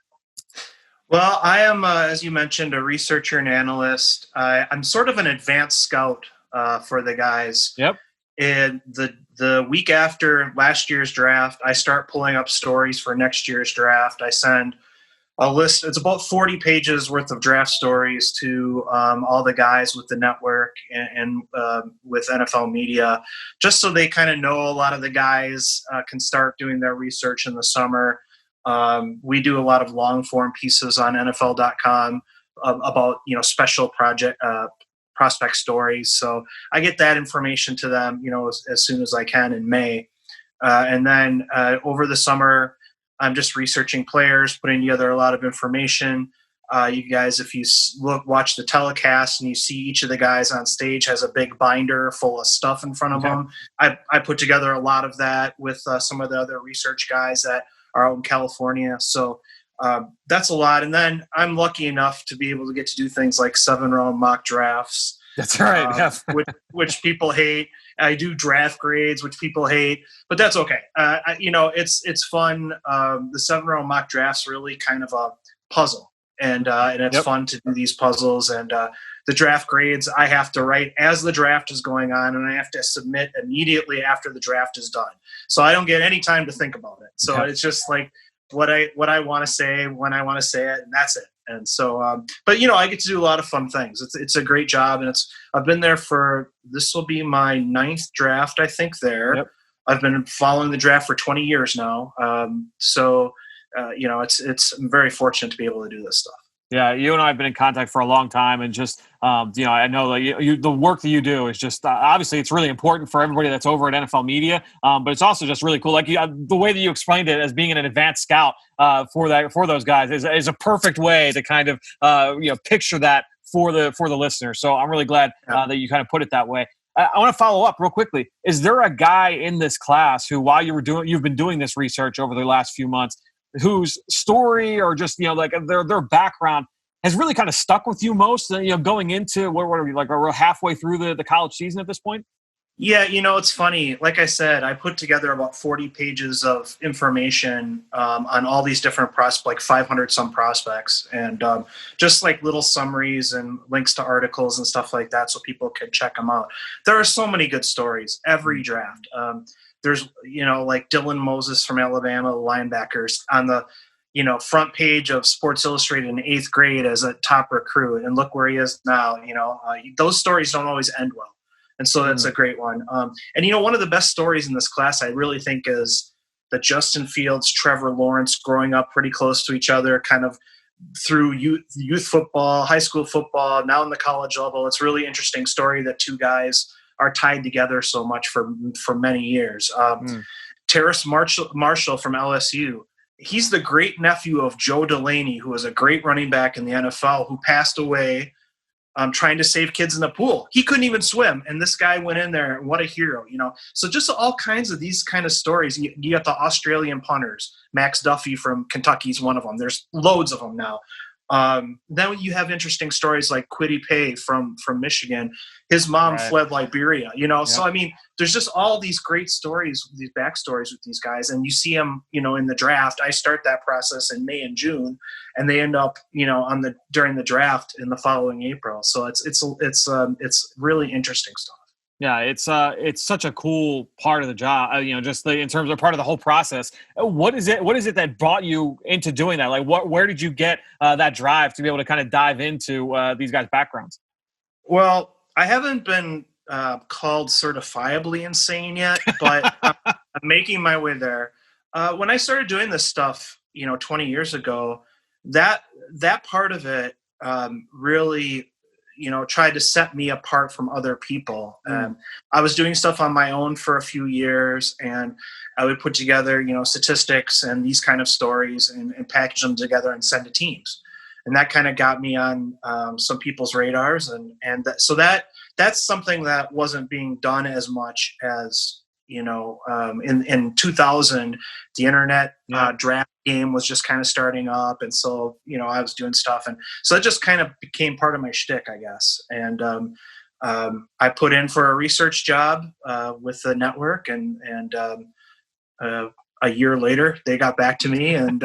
Well, I am, as you mentioned, a researcher and analyst. I'm sort of an advanced scout for the guys. Yep. And the week after last year's draft, I start pulling up stories for next year's draft. I send a list. It's about 40 pages worth of draft stories to all the guys with the network and with NFL media, just so they kind of know a lot of the guys can start doing their research in the summer. We do a lot of long form pieces on NFL.com about special prospect stories. So I get that information to them, as soon as I can in May. And then over the summer, I'm just researching players, putting together a lot of information. You guys, if you watch the telecast and you see each of the guys on stage has a big binder full of stuff in front of them. I put together a lot of that with some of the other research guys that are out in California. So that's a lot. And then I'm lucky enough to be able to get to do things like 7-round mock drafts. That's right. which people hate. I do draft grades, which people hate, but that's okay. It's fun. The 7-round mock draft's really kind of a puzzle. And it's fun to do these puzzles, and the draft grades I have to write as the draft is going on, and I have to submit immediately after the draft is done. So I don't get any time to think about it. So it's just like what I want to say when I want to say it, and that's it. And so, but I get to do a lot of fun things. It's a great job, and I've been there this will be my 9th draft, I think. There, I've been following the draft for 20 years now. I'm very fortunate to be able to do this stuff. Yeah, you and I have been in contact for a long time, and just I know that the work that you do is just obviously it's really important for everybody that's over at NFL Media, but it's also just really cool. Like the way that you explained it as being an advanced scout for those guys is a perfect way to kind of picture that for the listener. So I'm really glad that you kind of put it that way. I want to follow up real quickly. Is there a guy in this class who, while you've been doing this research over the last few months, whose story or just like their background has really kind of stuck with you most? Going into what are we, like, we're halfway through the college season at this point? Yeah, it's funny. Like I said, I put together about 40 pages of information on all these different prospects, like 500 some prospects, and just like little summaries and links to articles and stuff like that, so people can check them out. There are so many good stories every draft. There's, like Dylan Moses from Alabama, the linebackers, on the, front page of Sports Illustrated in 8th grade as a top recruit, and look where he is now. Those stories don't always end well. And so that's a great one. And one of the best stories in this class, I really think, is that Justin Fields, Trevor Lawrence growing up pretty close to each other, kind of through youth football, high school football, now in the college level. It's a really interesting story that two guys are tied together so much for many years. Terrace Marshall from LSU. He's the great nephew of Joe Delaney, who was a great running back in the NFL, who passed away trying to save kids in the pool. He couldn't even swim, and this guy went in there, and what a hero, So just all kinds of these kind of stories. You got the Australian punters. Max Duffy from Kentucky is one of them. There's loads of them now. Then you have interesting stories like Kwity Paye from Michigan. His mom fled Liberia, So, I mean, there's just all these great stories, these backstories with these guys. And you see them, in the draft. I start that process in May and June, and they end up, during the draft in the following April. So it's really interesting stuff. Yeah, it's such a cool part of the job, just in terms of part of the whole process. What is it that brought you into doing that? Like, where did you get that drive to be able to kind of dive into these guys' backgrounds? Well, I haven't been called certifiably insane yet, but I'm making my way there. When I started doing this stuff, 20 years ago, that part of it really tried to set me apart from other people. I was doing stuff on my own for a few years, and I would put together, statistics and these kind of stories and package them together and send to teams. And that kind of got me on some people's radars. So that's something that wasn't being done as much as, in 2000, the internet draft game was just kind of starting up. And so, I was doing stuff. And so that just kind of became part of my shtick, I guess. And I put in for a research job with the network, and a year later they got back to me, and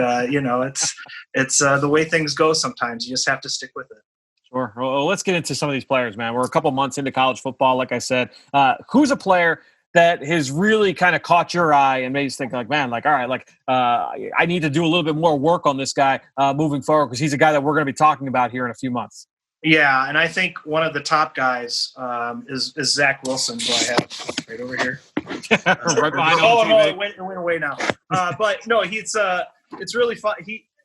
it's the way things go sometimes. You just have to stick with it. Sure. Well, let's get into some of these players, man. We're a couple months into college football. Like I said, who's a player that has really kind of caught your eye and made you think like, man, like, all right, like I need to do a little bit more work on this guy moving forward, because he's a guy that we're going to be talking about here in a few months? Yeah, and I think one of the top guys is Zach Wilson, who I have right over here. Right behind it went away now. But no, he's it's really fun.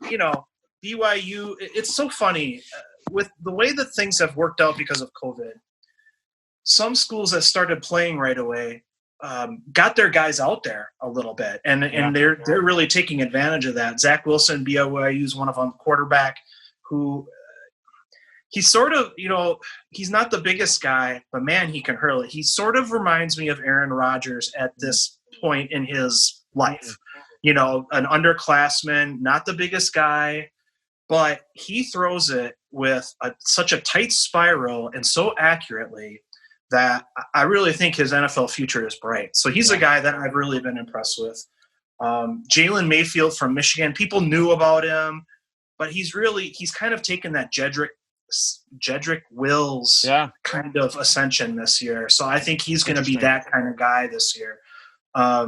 BYU, it's so funny with the way that things have worked out because of COVID. Some schools that started playing right away got their guys out there a little bit, and they're really taking advantage of that. Zach Wilson, BYU, is one of them, quarterback, who he's sort of, he's not the biggest guy, but man, he can hurl it. He sort of reminds me of Aaron Rodgers at this point in his life. An underclassman, not the biggest guy, but he throws it with such a tight spiral and so accurately that I really think his NFL future is bright. So he's a guy that I've really been impressed with. Jalen Mayfield from Michigan, people knew about him, but he's kind of taken that Jedrick Wills kind of ascension this year. So I think he's going to be that kind of guy this year. A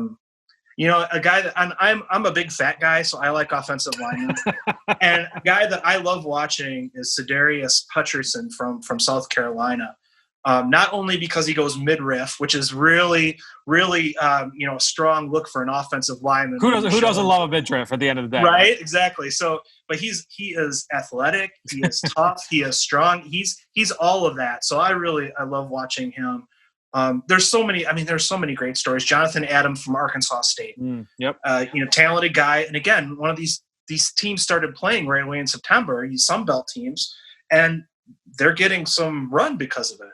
guy that I'm a big fat guy, so I like offensive linemen. And a guy that I love watching is Sedarius Hutcherson from South Carolina. Not only because he goes midriff, which is really, really, a strong look for an offensive lineman. Who doesn't love a midriff at the end of the day? Right, exactly. So, but he is athletic, he is tough, he is strong. He's all of that. So I love watching him. There's so many great stories. Jonathan Adams from Arkansas State. Talented guy. And again, one of these teams started playing right away in September, these Sun Belt teams, and they're getting some run because of it.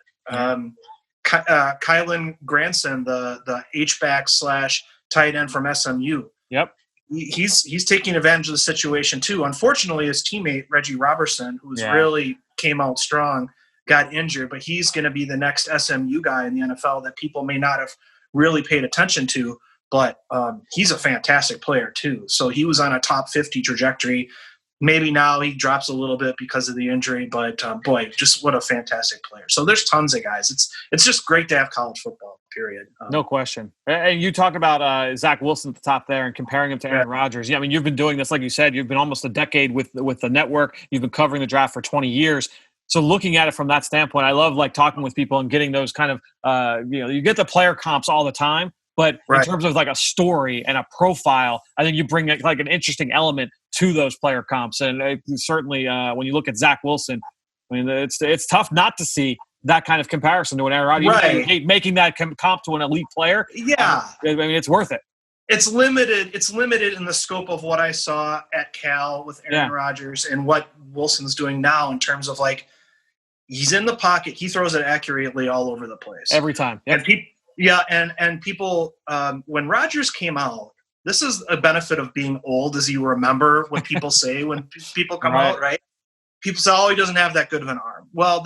Kylan Granson, the H-back / tight end from SMU. Yep. He's taking advantage of the situation too. Unfortunately, his teammate, Reggie Robertson, who's really came out strong, got injured, but he's going to be the next SMU guy in the NFL that people may not have really paid attention to, but he's a fantastic player too. So he was on a top 50 trajectory. Maybe now he drops a little bit because of the injury, but boy, just what a fantastic player. So there's tons of guys. It's just great to have college football, period. No question. And you talk about Zach Wilson at the top there and comparing him to Aaron Rodgers. Yeah, I mean, you've been doing this, like you said, you've been almost a decade with the network. You've been covering the draft for 20 years. So looking at it from that standpoint, I love talking with people and getting those kind of, you get the player comps all the time, but in terms of a story and a profile, I think you bring an interesting element to those player comps. And certainly when you look at Zach Wilson, I mean, it's tough not to see that kind of comparison to an Aaron Rodgers. Right. Making that comp to an elite player. Yeah. I mean, it's worth it. It's limited in the scope of what I saw at Cal with Aaron Rodgers and what Wilson's doing now in terms of he's in the pocket. He throws it accurately all over the place. Every time. Yep. And people, when Rodgers came out, this is a benefit of being old, as you remember what people say when people come out, right? People say, he doesn't have that good of an arm. Well,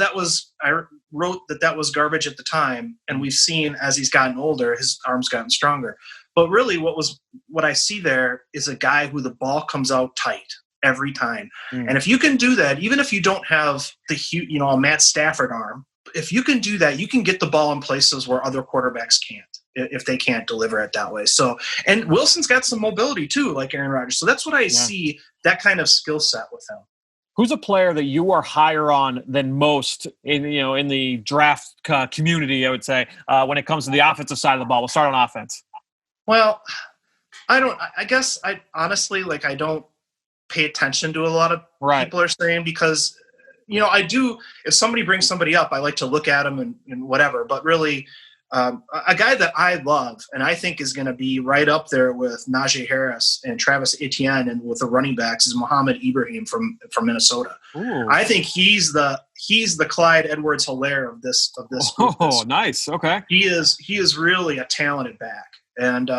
I wrote that was garbage at the time, and we've seen as he's gotten older, his arm's gotten stronger. But really what I see there is a guy who the ball comes out tight every time. And if you can do that, even if you don't have a Matt Stafford arm, if you can do that, you can get the ball in places where other quarterbacks can't, if they can't deliver it that way. So, and Wilson's got some mobility too, like Aaron Rodgers. So that's what I see, that kind of skill set with him. Who's a player that you are higher on than most in the draft community, I would say, when it comes to the offensive side of the ball? We'll start on offense. Well, I guess I honestly, I don't pay attention to a lot of people are saying, because I do, if somebody brings somebody up, I like to look at them and whatever, but really a guy that I love and I think is going to be right up there with Najee Harris and Travis Etienne and with the running backs is Mohamed Ibrahim from Minnesota. Ooh. I think he's the Clyde Edwards-Helaire of this group. Oh, nice. Okay. He is really a talented back. And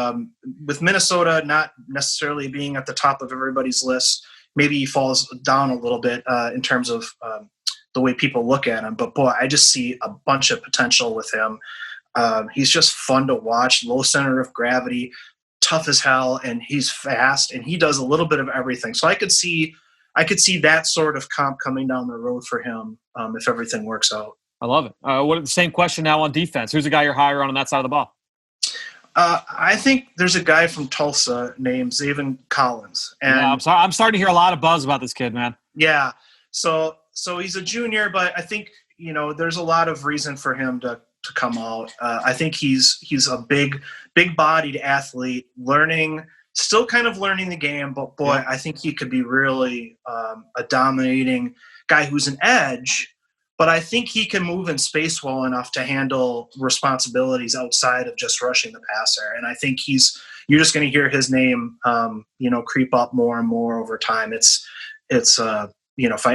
with Minnesota not necessarily being at the top of everybody's list, maybe he falls down a little bit in terms of the way people look at him. But, boy, I just see a bunch of potential with him. He's just fun to watch, low center of gravity, tough as hell, and he's fast, and he does a little bit of everything. So I could see that sort of comp coming down the road for him if everything works out. I love it. Same question now on defense. Who's the guy you're higher on that side of the ball? I think there's a guy from Tulsa named Zaven Collins. And I'm starting to hear a lot of buzz about this kid, man. Yeah. So he's a junior, but I think, there's a lot of reason for him to come out. I think he's a big-bodied athlete, learning Still kind of learning the game, but boy, I think he could be really a dominating guy who's an edge. But I think he can move in space well enough to handle responsibilities outside of just rushing the passer. And I think you're just going to hear his name, creep up more and more over time. It's fine.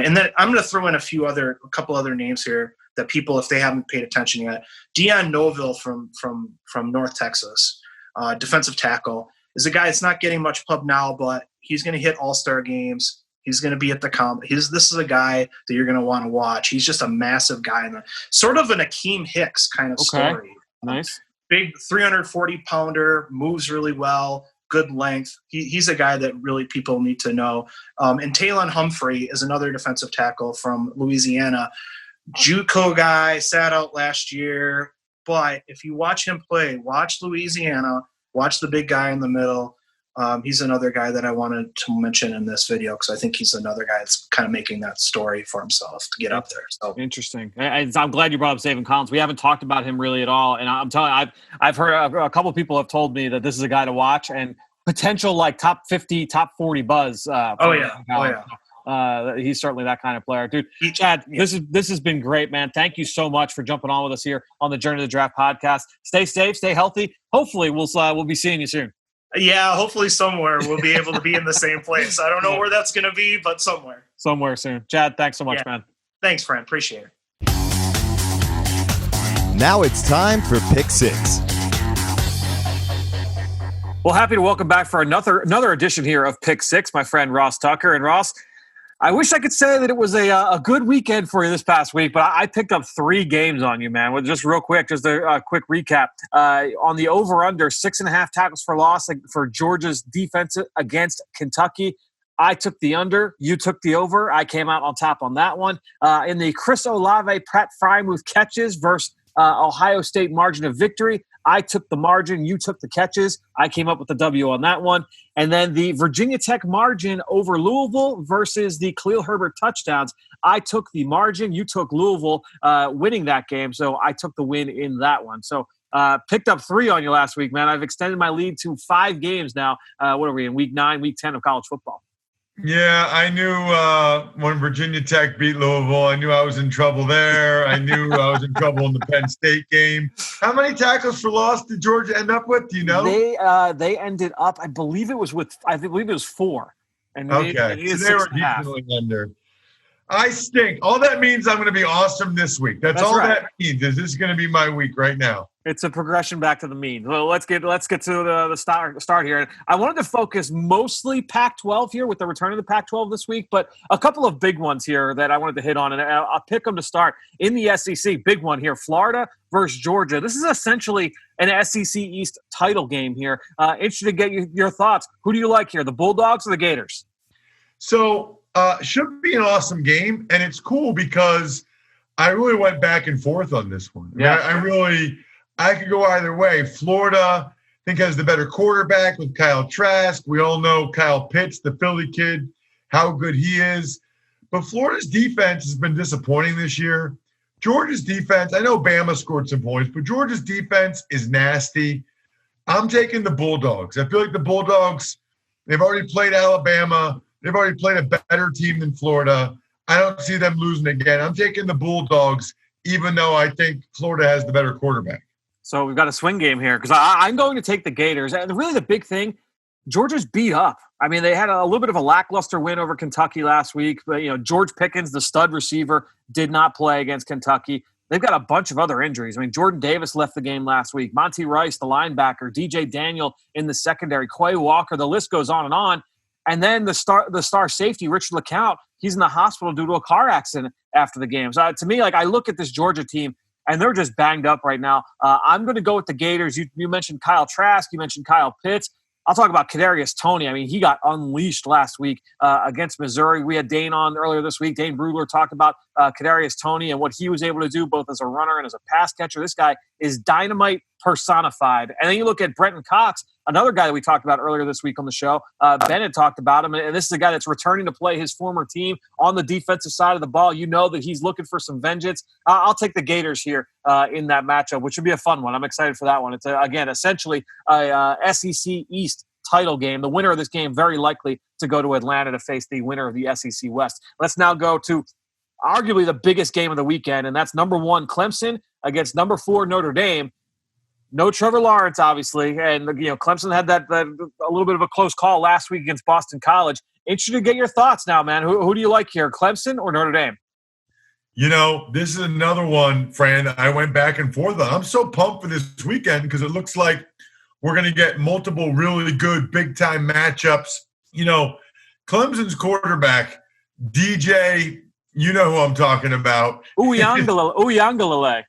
And then I'm going to throw in a couple other names here that people, if they haven't paid attention yet. Dion Noville from North Texas, defensive tackle, is a guy that's not getting much pub now, but he's going to hit all-star games. He's going to be at the this is a guy that you're going to want to watch. He's just a massive guy, sort of an Akeem Hicks kind of story. Nice. Big 340-pounder, moves really well, good length. He's a guy that really people need to know. And Taylon Humphrey is another defensive tackle from Louisiana. JUCO guy, sat out last year. But if you watch him play, watch Louisiana, watch the big guy in the middle. He's another guy that I wanted to mention in this video because I think he's another guy that's kind of making that story for himself to get up there. So interesting. I'm glad you brought up Zaven Collins. We haven't talked about him really at all, and I'm telling you, I've heard a couple of people have told me that this is a guy to watch and potential like top 50, top 40 buzz. He's certainly that kind of player, dude. Chad, this has been great, man. Thank you so much for jumping on with us here on the Journey to the Draft podcast. Stay safe, stay healthy. Hopefully, we'll be seeing you soon. Yeah, hopefully somewhere we'll be able to be in the same place. I don't know where that's going to be, but somewhere. Somewhere soon. Chad, thanks so much, man. Thanks, Fran. Appreciate it. Now it's time for Pick Six. Well, happy to welcome back for another edition here of Pick Six, my friend Ross Tucker. And Ross, I wish I could say that it was a good weekend for you this past week, but I picked up 3 games on you, man. Well, just real quick, just a quick recap. On the over-under, 6.5 tackles for loss for Georgia's defense against Kentucky. I took the under. You took the over. I came out on top on that one. In the Chris Olave, Pratt Frymouth catches versus Ohio State margin of victory, I took the margin. You took the catches. I came up with the W on that one. And then the Virginia Tech margin over Louisville versus the Khalil Herbert touchdowns. I took the margin. You took Louisville winning that game. So I took the win in that one. So picked up 3 on you last week, man. I've extended my lead to 5 games now. What are we in, week 9, week 10 of college football? Yeah, I knew when Virginia Tech beat Louisville, I knew I was in trouble there. I knew I was in trouble in the Penn State game. How many tackles for loss did Georgia end up with? Do you know? They ended up, I believe it was 4. And okay, so they were decently under. I stink. All that means I'm going to be awesome this week. That's all right. That means is this is going to be my week right now. It's a progression back to the mean. Well, let's get to the start here. I wanted to focus mostly Pac-12 here with the return of the Pac-12 this week, but a couple of big ones here that I wanted to hit on, and I'll pick them to start. In the SEC, big one here, Florida versus Georgia. This is essentially an SEC East title game here. Interested to get your thoughts. Who do you like here, the Bulldogs or the Gators? So should be an awesome game, and it's cool because I really went back and forth on this one. I could go either way. Florida, I think, has the better quarterback with Kyle Trask. We all know Kyle Pitts, the Philly kid, how good he is. But Florida's defense has been disappointing this year. Georgia's defense, I know Bama scored some points, but Georgia's defense is nasty. I'm taking the Bulldogs. I feel like the Bulldogs, they've already played Alabama. They've already played a better team than Florida. I don't see them losing again. I'm taking the Bulldogs, even though I think Florida has the better quarterback. So we've got a swing game here because I'm going to take the Gators. And really the big thing, Georgia's beat up. I mean, they had a little bit of a lackluster win over Kentucky last week. But, George Pickens, the stud receiver, did not play against Kentucky. They've got a bunch of other injuries. I mean, Jordan Davis left the game last week. Monty Rice, the linebacker. DJ Daniel in the secondary. Quay Walker, the list goes on and on. And then the star safety, Richard LeCount, he's in the hospital due to a car accident after the game. So to me, I look at this Georgia team, and they're just banged up right now. I'm going to go with the Gators. You mentioned Kyle Trask. You mentioned Kyle Pitts. I'll talk about Kadarius Toney. I mean, he got unleashed last week against Missouri. We had Dane on earlier this week. Dane Brugler talked about Kadarius Toney and what he was able to do both as a runner and as a pass catcher. This guy is dynamite personified. And then you look at Bretton Cox, another guy that we talked about earlier this week on the show. Bennett talked about him, and this is a guy that's returning to play his former team on the defensive side of the ball. You know that he's looking for some vengeance. I'll take the Gators here in that matchup, which should be a fun one. I'm excited for that one. It's, again, essentially a SEC East title game. The winner of this game very likely to go to Atlanta to face the winner of the SEC West. Let's now go to arguably the biggest game of the weekend, and that's number 1 Clemson against number 4 Notre Dame. No Trevor Lawrence, obviously, and Clemson had that a little bit of a close call last week against Boston College. Interested to get your thoughts now, man. Who do you like here, Clemson or Notre Dame? This is another one, Fran, I went back and forth on. I'm so pumped for this weekend because it looks like we're going to get multiple really good big-time matchups. Clemson's quarterback, DJ, you know who I'm talking about. Uyangalele.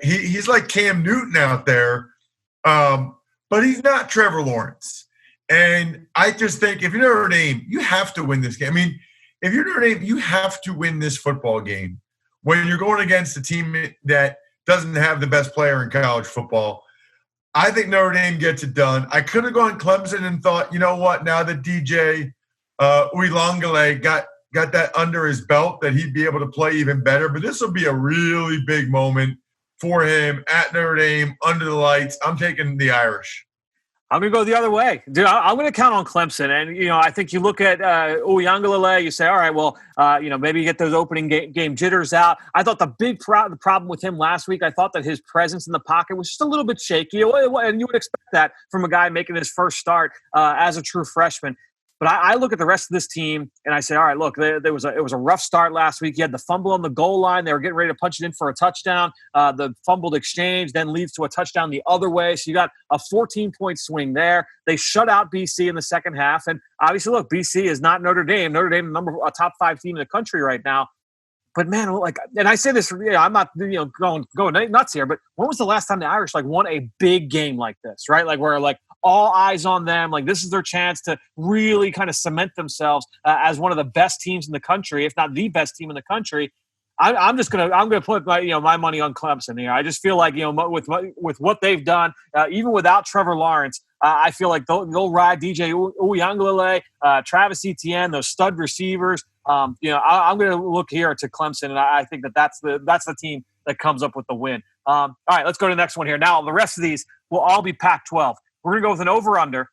He's like Cam Newton out there, but he's not Trevor Lawrence. And I just think if you're Notre Dame, you have to win this game. I mean, if you're Notre Dame, you have to win this football game when you're going against a team that doesn't have the best player in college football. I think Notre Dame gets it done. I could have gone Clemson and thought, you know what, now that DJ Uyangalele got that under his belt, that he'd be able to play even better. But this will be a really big moment for him at Notre Dame, under the lights. I'm taking the Irish. I'm going to go the other way. Dude, I'm going to count on Clemson. And, I think you look at Uyangalele, you say, all right, well, maybe you get those opening game jitters out. I thought the problem with him last week, I thought that his presence in the pocket was just a little bit shaky. And you would expect that from a guy making his first start as a true freshman. But I look at the rest of this team and I say, all right, look, it was a rough start last week. You had the fumble on the goal line. They were getting ready to punch it in for a touchdown. The fumbled exchange then leads to a touchdown the other way. So you got a 14-point swing there. They shut out BC in the second half. And obviously, look, BC is not Notre Dame. Notre Dame, a top 5 team in the country right now. But man, and I say this, I'm not going nuts here. But when was the last time the Irish won a big game like this, right? Where all eyes on them, this is their chance to really kind of cement themselves as one of the best teams in the country, if not the best team in the country. I'm gonna put my money on Clemson here. I just feel like with what they've done, even without Trevor Lawrence, I feel like they'll ride DJ Uyangalele, Travis Etienne, those stud receivers. I'm going to look here to Clemson, and I think that's the team that comes up with the win. All right, let's go to the next one here. Now, the rest of these will all be Pac-12. We're going to go with an over-under.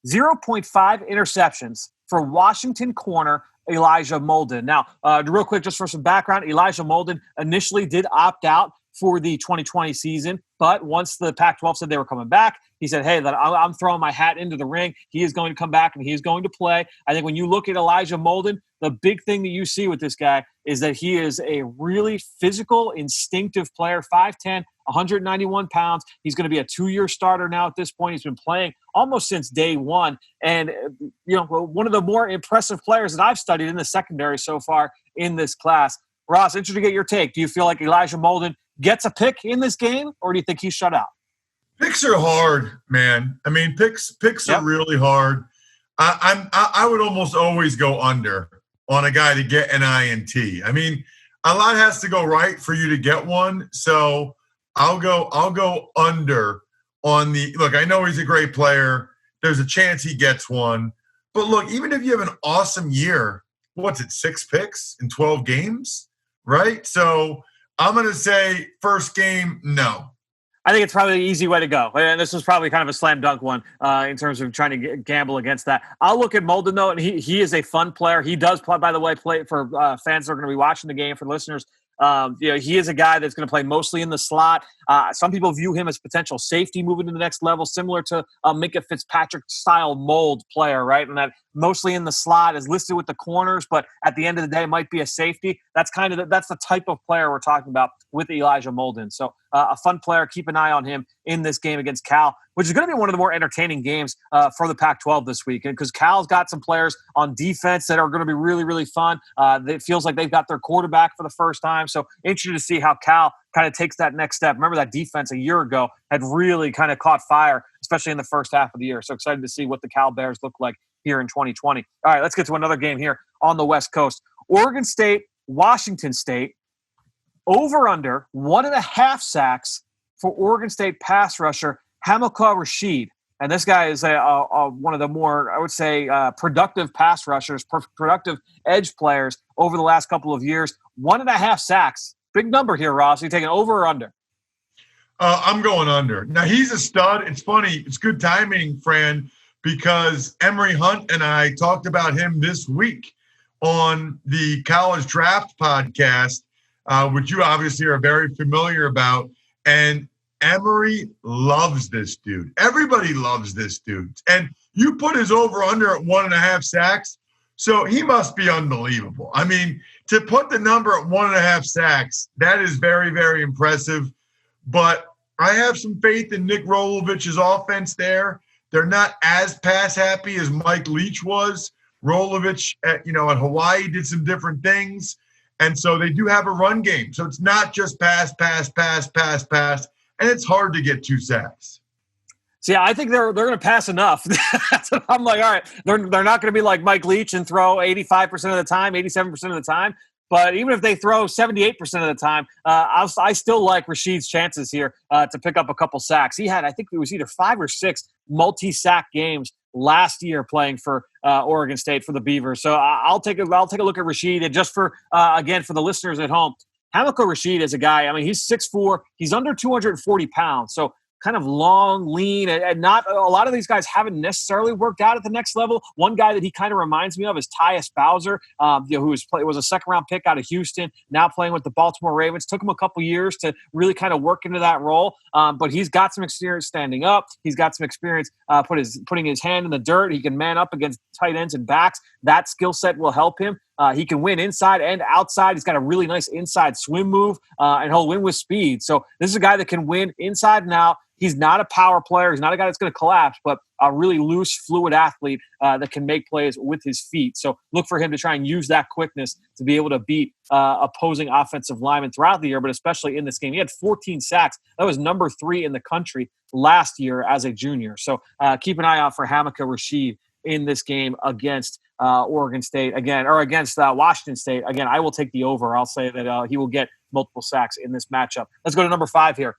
0.5 interceptions for Washington corner Elijah Molden. Now, real quick, just for some background, Elijah Molden initially did opt out for the 2020 season, but once the Pac-12 said they were coming back, he said, hey, I'm throwing my hat into the ring. He is going to come back, and he is going to play. I think when you look at Elijah Molden, the big thing that you see with this guy is that he is a really physical, instinctive player, 5'10", 191 pounds. He's going to be a 2-year starter now at this point. He's been playing almost since day one. And, one of the more impressive players that I've studied in the secondary so far in this class. Ross, interested to get your take. Do you feel like Elijah Molden gets a pick in this game, or do you think he's shut out? Picks are hard, man. I mean, picks are really hard. I would almost always go under on a guy to get an INT. I mean, a lot has to go right for you to get one. So I'll go under on the look. I know he's a great player. There's a chance he gets one. But look, even if you have an awesome year, 6 picks in 12 games, right? So I'm going to say first game, no. I think it's probably the easy way to go. And this was probably kind of a slam dunk one in terms of trying to gamble against that. I'll look at Molden, though, and he is a fun player. He does, by the way, play for fans that are going to be watching the game, for listeners. He is a guy that's going to play mostly in the slot. Some people view him as potential safety moving to the next level, similar to Minkah Fitzpatrick-style mold player, right? And that mostly in the slot is listed with the corners, but at the end of the day might be a safety. That's that's the type of player we're talking about with Elijah Molden. So a fun player. Keep an eye on him in this game against Cal, which is going to be one of the more entertaining games for the Pac-12 this week. Because Cal's got some players on defense that are going to be really, really fun. It feels like they've got their quarterback for the first time. So interested to see how Cal kind of takes that next step. Remember that defense a year ago had really kind of caught fire, especially in the first half of the year. So excited to see what the Cal Bears look like here in 2020. All right, let's get to another game here on the West Coast. Oregon State, Washington State, over-under 1.5 sacks for Oregon State pass rusher Hamilcar Rashed. And this guy is one of the more, I would say, productive pass rushers, productive edge players over the last couple of years. 1.5 sacks. Big number here, Ross. Are you taking over or under? I'm going under. Now, he's a stud. It's funny. It's good timing, Fran, because Emory Hunt and I talked about him this week on the College Draft podcast, which you obviously are very familiar about. And Emory loves this dude. Everybody loves this dude. And you put his over-under at 1.5 sacks, so he must be unbelievable. I mean, to put the number at 1.5 sacks, that is very, very impressive. But I have some faith in Nick Rolovich's offense there. They're not as pass-happy as Mike Leach was. Rolovich at Hawaii did some different things. And so they do have a run game. So it's not just pass. And it's hard to get 2 sacks. See, I think they're going to pass enough. I'm like, all right, they're not going to be like Mike Leach and throw 85% of the time, 87% of the time. But even if they throw 78% of the time, I still like Rashid's chances here to pick up a couple sacks. He had, I think it was either 5 or 6 multi-sack games last year playing for Oregon State for the Beavers. So I'll take a look at Rashid. And just for, again, for the listeners at home, Hamilcar Rashed is a guy, I mean, he's 6'4", he's under 240 pounds. So kind of long, lean, and not a lot of these guys haven't necessarily worked out at the next level. One guy that he kind of reminds me of is Tyus Bowser, who was a second-round pick out of Houston, now playing with the Baltimore Ravens. Took him a couple years to really kind of work into that role, but he's got some experience standing up. He's got some experience putting his hand in the dirt. He can man up against tight ends and backs. That skill set will help him. He can win inside and outside. He's got a really nice inside swim move, and he'll win with speed. So this is a guy that can win inside and out. He's not a power player. He's not a guy that's going to collapse, but a really loose, fluid athlete that can make plays with his feet. So look for him to try and use that quickness to be able to beat opposing offensive linemen throughout the year, but especially in this game. He had 14 sacks. That was number 3 in the country last year as a junior. So keep an eye out for Hamilcar Rashed in this game against Oregon State again, or against Washington State. Again, I will take the over. I'll say that he will get multiple sacks in this matchup. Let's go to number 5 here.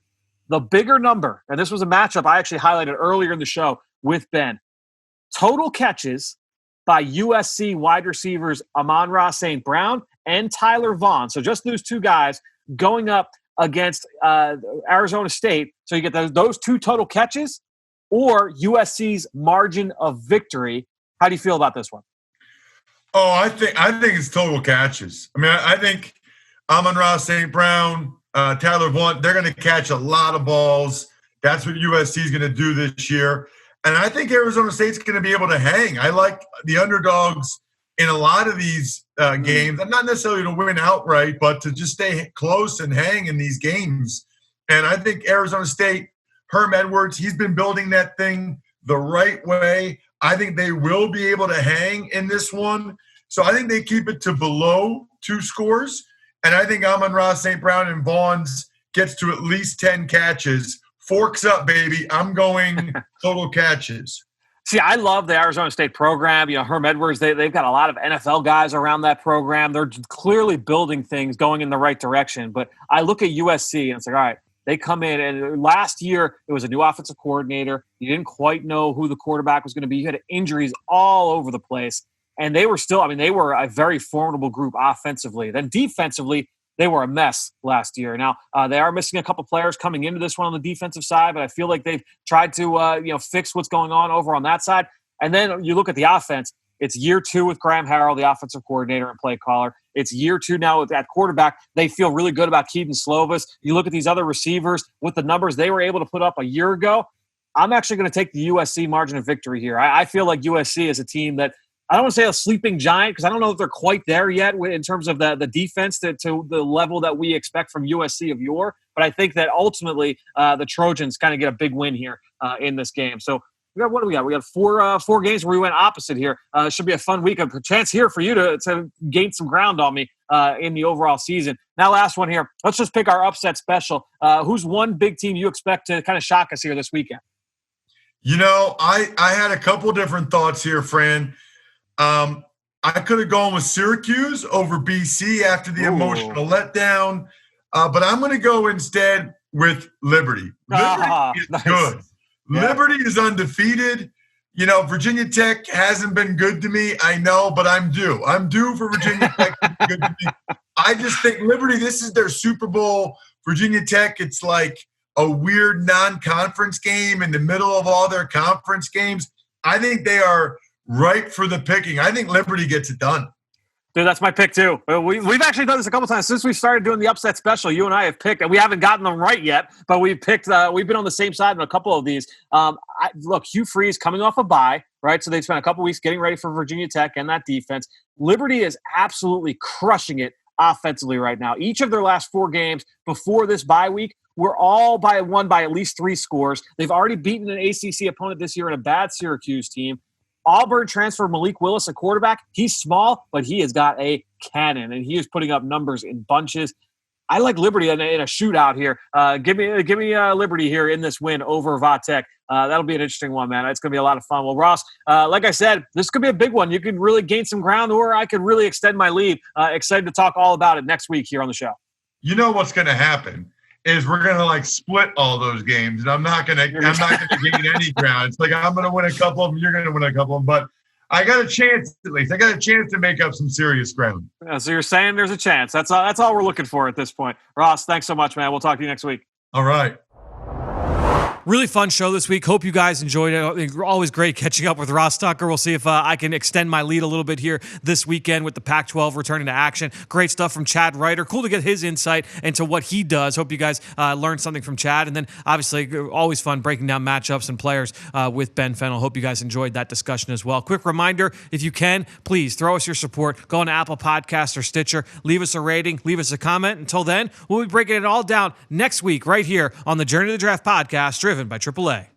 The bigger number, and this was a matchup I actually highlighted earlier in the show with Ben. Total catches by USC wide receivers Amon-Ra St. Brown and Tyler Vaughn. So just those 2 guys going up against Arizona State. So you get those 2 total catches or USC's margin of victory. How do you feel about this one? Oh, I think it's total catches. I mean, I think Amon-Ra St. Brown, Tyler Vaughn, they're going to catch a lot of balls. That's what USC is going to do this year. And I think Arizona State's going to be able to hang. I like the underdogs in a lot of these games. And not necessarily to win outright, but to just stay close and hang in these games. And I think Arizona State, Herm Edwards, he's been building that thing the right way. I think they will be able to hang in this one. So I think they keep it to below 2 scores. And I think Amon-Ra St. Brown and Vaughn's gets to at least 10 catches. Forks up, baby. I'm going total catches. See, I love the Arizona State program. You know, Herm Edwards, they've got a lot of NFL guys around that program. They're clearly building things going in the right direction. But I look at USC and it's like, all right, they come in, and last year it was a new offensive coordinator. You didn't quite know who the quarterback was going to be. You had injuries all over the place. And they were still, I mean, they were a very formidable group offensively. Then defensively, they were a mess last year. Now, they are missing a couple players coming into this one on the defensive side, but I feel like they've tried to, fix what's going on over on that side. And then you look at the offense. It's year 2 with Graham Harrell, the offensive coordinator and play caller. It's year 2 now with that quarterback. They feel really good about Keaton Slovis. You look at these other receivers with the numbers they were able to put up a year ago. I'm actually going to take the USC margin of victory here. I feel like USC is a team that, I don't want to say a sleeping giant because I don't know if they're quite there yet in terms of the defense to the level that we expect from USC of yore. But I think that ultimately the Trojans kind of get a big win here in this game. So what do we got? We got four games where we went opposite here. It should be a fun week. A chance here for you to gain some ground on me in the overall season. Now, last one here. Let's just pick our upset special. Who's one big team you expect to kind of shock us here this weekend? You know, I had a couple different thoughts here, Fran. I could have gone with Syracuse over BC after the emotional letdown, but I'm going to go instead with Liberty. Liberty is good. Yeah. Liberty is undefeated. You know, Virginia Tech hasn't been good to me, I know, but I'm due. I'm due for Virginia Tech to be good to me. I just think Liberty, this is their Super Bowl. Virginia Tech, it's like a weird non-conference game in the middle of all their conference games. I think they are ripe for the picking. I think Liberty gets it done. Dude, that's my pick too. We've actually done this a couple times since we started doing the upset special. You and I have picked, and we haven't gotten them right yet, but we've picked. We've been on the same side in a couple of these. Look, Hugh Freeze coming off a bye, right? So they've spent a couple weeks getting ready for Virginia Tech and that defense. Liberty is absolutely crushing it offensively right now. Each of their last 4 games before this bye week were all won by at least 3 scores. They've already beaten an ACC opponent this year in a bad Syracuse team. Auburn transfer Malik Willis, a quarterback. He's small, but he has got a cannon, and he is putting up numbers in bunches. I like Liberty in a shootout here. Give me Liberty here in this win over Va-Tech. That'll be an interesting one, man. It's going to be a lot of fun. Well, Ross, like I said, this could be a big one. You can really gain some ground, or I could really extend my lead. Excited to talk all about it next week here on the show. You know what's going to happen is we're going to split all those games, and I'm not going to gain any ground. It's like I'm going to win a couple of them, you're going to win a couple of them, but I got a chance at least. I got a chance to make up some serious ground. Yeah, so you're saying there's a chance. That's all we're looking for at this point. Ross, thanks so much, man. We'll talk to you next week. All right. Really fun show this week. Hope you guys enjoyed it. Always great catching up with Ross Tucker. We'll see if I can extend my lead a little bit here this weekend with the Pac-12 returning to action. Great stuff from Chad Reuter. Cool to get his insight into what he does. Hope you guys learned something from Chad. And then, obviously, always fun breaking down matchups and players with Ben Fennell. Hope you guys enjoyed that discussion as well. Quick reminder, if you can, please throw us your support. Go on to Apple Podcasts or Stitcher. Leave us a rating. Leave us a comment. Until then, we'll be breaking it all down next week right here on the Journey to the Draft podcast, driven by AAA.